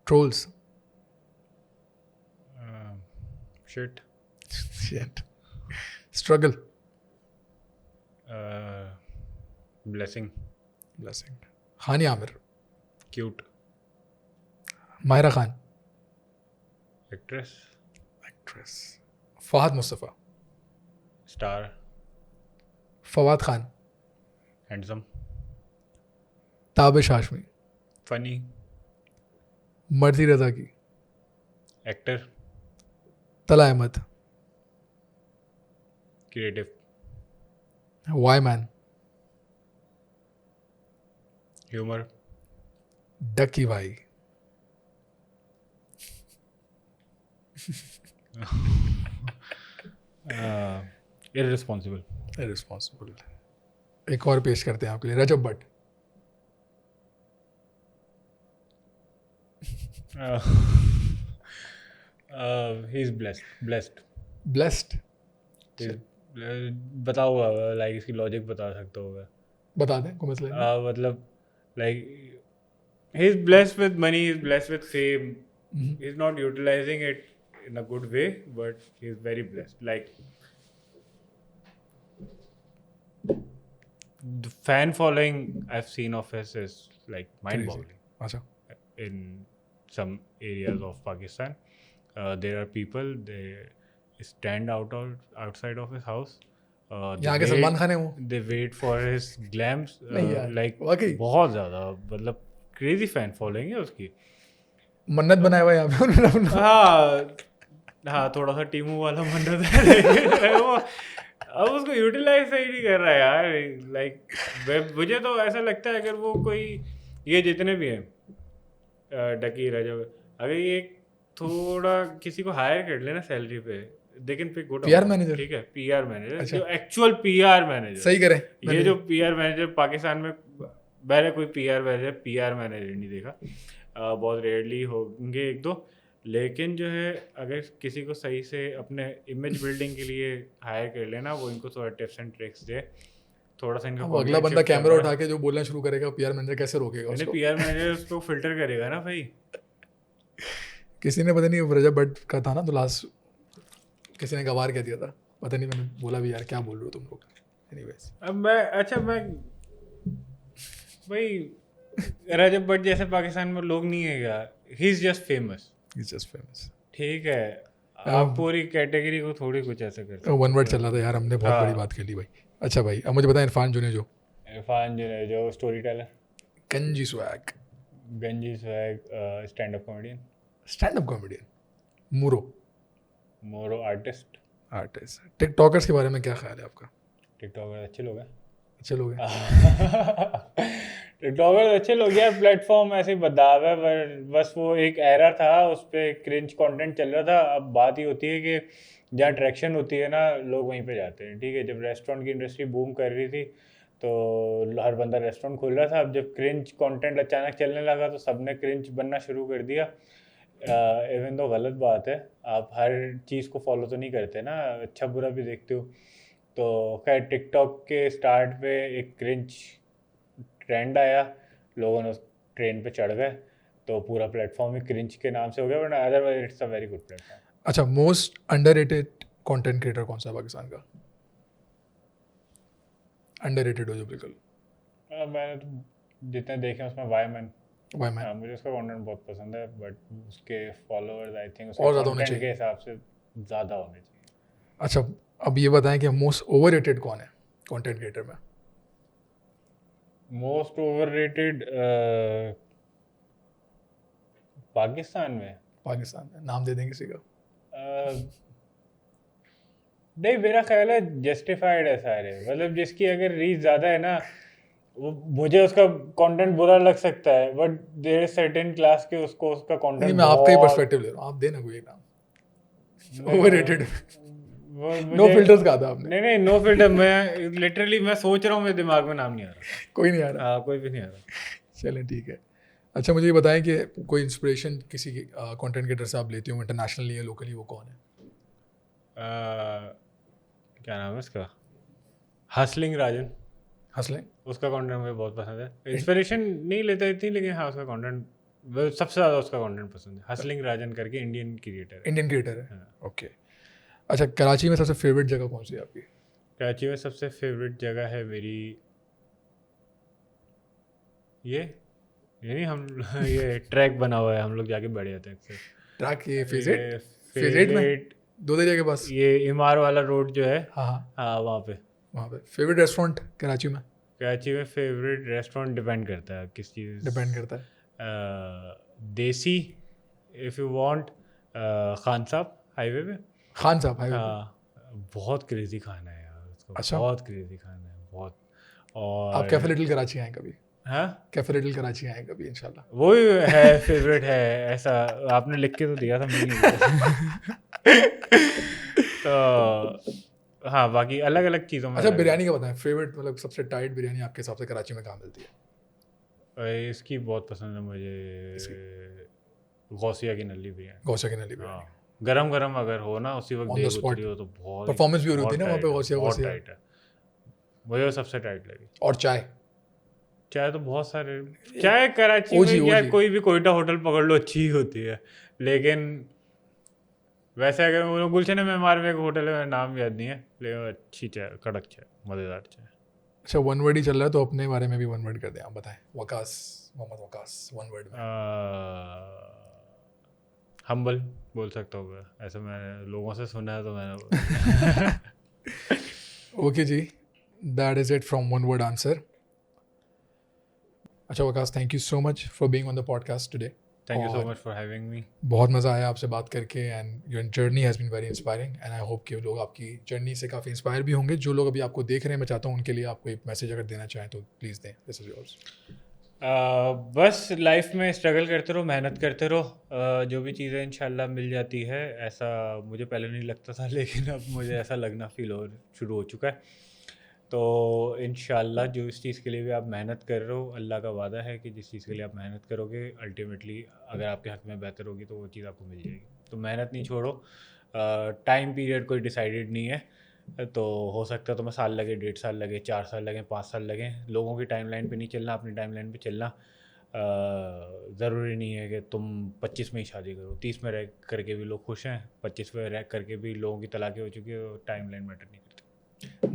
Trolls? Shit. Shit. Struggle? Blessing. Blessing. Hania Aamir? Cute. Mahira Khan? Actress. Actress. Fahad Mustafa? Star. Fawad Khan? Handsome. Tabish Hashmi? Funny. मर्जी रजा की? एक्टर। तला अहमद? क्रिएटिव। वाई मैन? Humour. Ducky Bhai? Irresponsible. Responsible. एक और पेश करते हैं आपके लिए, Rajab Butt? He is blessed. Blessed? बताओ, लाइक इसकी लॉजिक बता सकते हो? बता दें को मतलब। मतलब like he is blessed with money, he is blessed with fame. He's not utilizing it in a good way, but he is very blessed. Like the fan following I've seen of his is like mind-boggling. अच्छा। In some areas of Pakistan, there are people, they stand outside of his house. यहाँ के सलमान खान है वो? They wait for his glams. नहीं यार, like वाकई? बहुत ज़्यादा, मतलब क्रेजी फैन फॉलोइंग है उसकी। मन्नत बनाया हुआ है यहाँ पे उन्होंने अपना। हाँ, थोड़ा सा टीमू वाला मन्नत है, लेकिन वो अब उसको यूटिलाइज सही नहीं कर रहा है यार। लाइक मुझे तो ऐसा लगता है अगर वो कोई, ये जितने भी हैं डकी रजब, अगर ये थोड़ा किसी को हायर कर लेना सैलरी पे, they can pick good PR manager? ठीक है, PR मैनेजर, अच्छा। जो एक्चुअल PR मैनेजर सही करें। ये जो PR मैनेजर पाकिस्तान में, मैंने कोई PR मैनेजर नहीं देखा। बहुत रेयरली होंगे एक दो, लेकिन जो है अगर किसी को सही से अपने इमेज बिल्डिंग के लिए हायर कर लेना, वो इनको थोड़ा टिप्स एंड ट्रिक्स दे, थोड़ा सा इनका अब अगला बंदा कैमरा उठा के जो बोलना शुरू करेगा, PR मैनेजर कैसे रोकेगा उसको? PR मैनेजर उसको फिल्टर करेगा ना भाई। किसी ने पता नहीं रजब भट्ट का था ना, तो लास्ट किसी ने गवार कह दिया था, पता नहीं, मैंने बोला भी यार क्या बोल रहे हो तुम लोग। एनीवेज, अब मैं भाई रजब भट्ट जैसे पाकिस्तान में लोग नहीं है क्या? He is just famous. Is just famous. ठीक है, आप पूरी कैटेगरी को थोड़ी कुछ ऐसे करते वन वर्ड चल रहा था यार, हमने बहुत बड़ी बात कर ली भाई। अच्छा भाई, अब मुझे बताएं, Irfan Junejo? Irfan Junejo story teller. Ganji swag? Ganji swag stand up comedian. Stand up comedian? Mooroo? Mooroo artist. Artist. TikTokers के बारे में क्या ख्याल है आपका? टिकटॉकर अच्छे लोग हैं। अच्छे लोग हैं? टिकटॉकर अच्छे लोग यार, प्लेटफॉर्म ऐसे ही बदलाव है, पर बस वो एक एरा था, उस पर क्रिंज कंटेंट चल रहा था। अब बात ही होती है कि जहाँ ट्रैक्शन होती है ना, लोग वहीं पे जाते हैं। ठीक है, जब रेस्टोरेंट की इंडस्ट्री बूम कर रही थी तो हर बंदा रेस्टोरेंट खोल रहा था। अब जब क्रिंज कंटेंट अचानक चलने लगा तो सबने क्रिंज बनना शुरू कर दिया। इवन तो गलत बात है, आप हर चीज़ को फॉलो तो नहीं करते ना, अच्छा बुरा भी देखते हो। तो खैर टिकटॉक के स्टार्ट पे एक क्रिंज ट्रेंड आया, लोगों ने उस ट्रेन पे चढ़ गए, तो पूरा प्लेटफॉर्म ही क्रिंज के नाम से हो गया, वरना otherwise it's a very good platform. अच्छा, मोस्ट अंडररेटेड कंटेंट क्रिएटर कौन सा है पाकिस्तान का? अंडररेटेड हो जो बिल्कुल। मैंने तो जितने देखे उसमें वाई मैन। Y man? मुझे उसका कंटेंट बहुत पसंद है, बट उसके फॉलोअर्स आई थिंक और ज़्यादा उसके होने कंटेंट चाहिए। के हिसाब से ज़्यादा होने चाहिए। अच्छा, अब ये बताएं कि मोस्ट ओवररेटेड कौन है कंटेंट क्रिएटर में? मोस्ट ओवररेटेड पाकिस्तान में? पाकिस्तान में नाम दे दें किसी का? नहीं, मेरा ख्याल है जस्टिफाइड है सारे, मतलब जिसकी अगर रीच ज़्यादा है ना, वो मुझे उसका कंटेंट बुरा लग सकता है, but there is certain class के उसको उसका नहीं कंटेंट मैं आपका ही बहुत पर्सपेक्टिव ले रहा हूँ, आप देना कोई एक नाम मैं- ओवररेटेड। वो नो मुझे फिल्टर्स कहा था आपने। नहीं नहीं, नो फिल्टर, मैं लिटरली मैं सोच रहा हूँ, मेरे दिमाग में नाम नहीं आ रहा। कोई नहीं आ रहा, हाँ, कोई भी नहीं आ रहा। चलें ठीक है। अच्छा मुझे ये बताएं कि कोई इंस्पिरेशन किसी कंटेंट क्रिएटर से आप लेते हो इंटरनेशनली या लोकली, वो कौन है? क्या नाम है उसका, हसलिंग राजन, हंसलें। उसका कंटेंट मुझे बहुत पसंद है। इंस्पिरेशन नहीं लेता इतनी, लेकिन हाँ उसका कंटेंट, सबसे ज़्यादा उसका कंटेंट पसंद है। हसलिंग राजन करके इंडियन क्रिएटर है। इंडियन क्रिएटर है, हाँ। ओके। अच्छा कराची में सबसे फेवरेट जगह कौन सी है आपकी? कराची में सबसे फेवरेट जगह है मेरी ये नहीं हम ये ट्रैक बना हुआ है, हम लोग जाके बैठ जाते हैं अक्सर। ट्रैक ये फेजेट, ये फेजेट में फेवरेट, दो दरिया के पास। ये इमार वाला रोड जो है, हाँ हाँ, हाँ वहाँ पे। वहाँ पे फेवरेट रेस्टोरेंट कराची में? कराची में फेवरेट रेस्टोरेंट डिपेंड करता है किस चीज़, डिपेंड करता है। देसी इफ़ यू वांट, खान साहब हाईवे पे। खान साहब हाईवे पे। हाँ, बहुत क्रेजी खाना है यार उसका, अच्छा। बहुत क्रेजी खाना है बहुत। आप और कैफे लिटिल कराची आए कभी? हाँ, कैफे लिटिल कराची आए कभी इंशाल्लाह? वो ही है फेवरेट है, ऐसा आपने लिख के तो दिया था, मैं नहीं लिखा। तो हाँ, बाकी अलग अलग चीज़ों में अच्छा अलग बिरयानी का बताएं, फेवरेट मतलब सबसे टाइट बिरयानी आपके हिसाब से कराची में कहाँ मिलती है? इसकी बहुत पसंद है मुझे, गौसिया की नली बिरयानी। गौसिया की नली बिरयानी। हाँ, गरम गरम अगर हो ना, उसी वक्त On the देग spot। उतरी हो तो बहुत परफॉर्मेंस भी हो रही होती है ना वहाँ पे टाइट है, गौसिया बहुत गौसिया। टाइट है, मुझे वो सबसे टाइट लगी। और चाय? चाय तो बहुत सारे, चाय कराची ओजी में क्या, ओजी। कोई भी कोयटा होटल पकड़ लो अच्छी ही होती है, लेकिन वैसे अगर वो गुलशन मेमार में एक होटल है, मेरा नाम याद नहीं है, लेकिन वो अच्छी चाय, कड़क चाय, मज़ेदार चाय। अच्छा वन वर्ड ही चल रहा है तो अपने बारे में भी वन वर्ड कर दें, आप बताएं। वकास, मोहम्मद वकास, वन वर्ड में। हम्बल बोल सकता हूँ मैं, ऐसा मैंने लोगों से सुना है तो मैंने okay ji, that is it from one word answer. अच्छा Waqas, thank you so much for being on the podcast today. Thank you so much for having me. बहुत मज़ा आया आपसे बात करके and your journey has been very inspiring and I hope कि लोग आपकी जर्नी से काफ़ी इंस्पायर भी होंगे। जो लोग अभी आपको देख रहे हैं, मैं चाहता हूँ उनके लिए आप कोई मैसेज अगर देना चाहें तो प्लीज़ दें, दिस इज़ योर्स। बस लाइफ में स्ट्रगल करते रहो, मेहनत करते रहो, जो भी चीज़ें इंशाल्लाह मिल जाती है। ऐसा मुझे पहले नहीं लगता था, लेकिन अब मुझे ऐसा लगना फील हो शुरू हो चुका है। तो इंशाल्लाह जो इस चीज़ के लिए भी आप मेहनत कर रहे हो, अल्लाह का वादा है कि जिस चीज़ के लिए आप मेहनत करोगे, अल्टीमेटली अगर आपके हक़ में बेहतर होगी तो वो चीज़ आपको मिल जाएगी। तो मेहनत नहीं छोड़ो। टाइम पीरियड कोई डिसाइडेड नहीं है, तो हो सकता है तुम्हें साल लगे, 1.5 साल लगे, 4 साल लगें, 5 साल लगें। लोगों की टाइमलाइन पे नहीं चलना, अपनी टाइमलाइन पे चलना। ज़रूरी नहीं है कि तुम 25 में ही शादी करो, 30 में रह करके भी लोग खुश हैं, 25 में रह करके भी लोगों की तलाक़ें हो चुकी है, टाइमलाइन मैटर नहीं करती।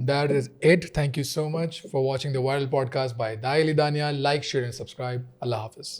That is it. Thank you so much for watching the Viral Podcast by Dai Ali Danial. Like, share and subscribe. Allah Hafiz.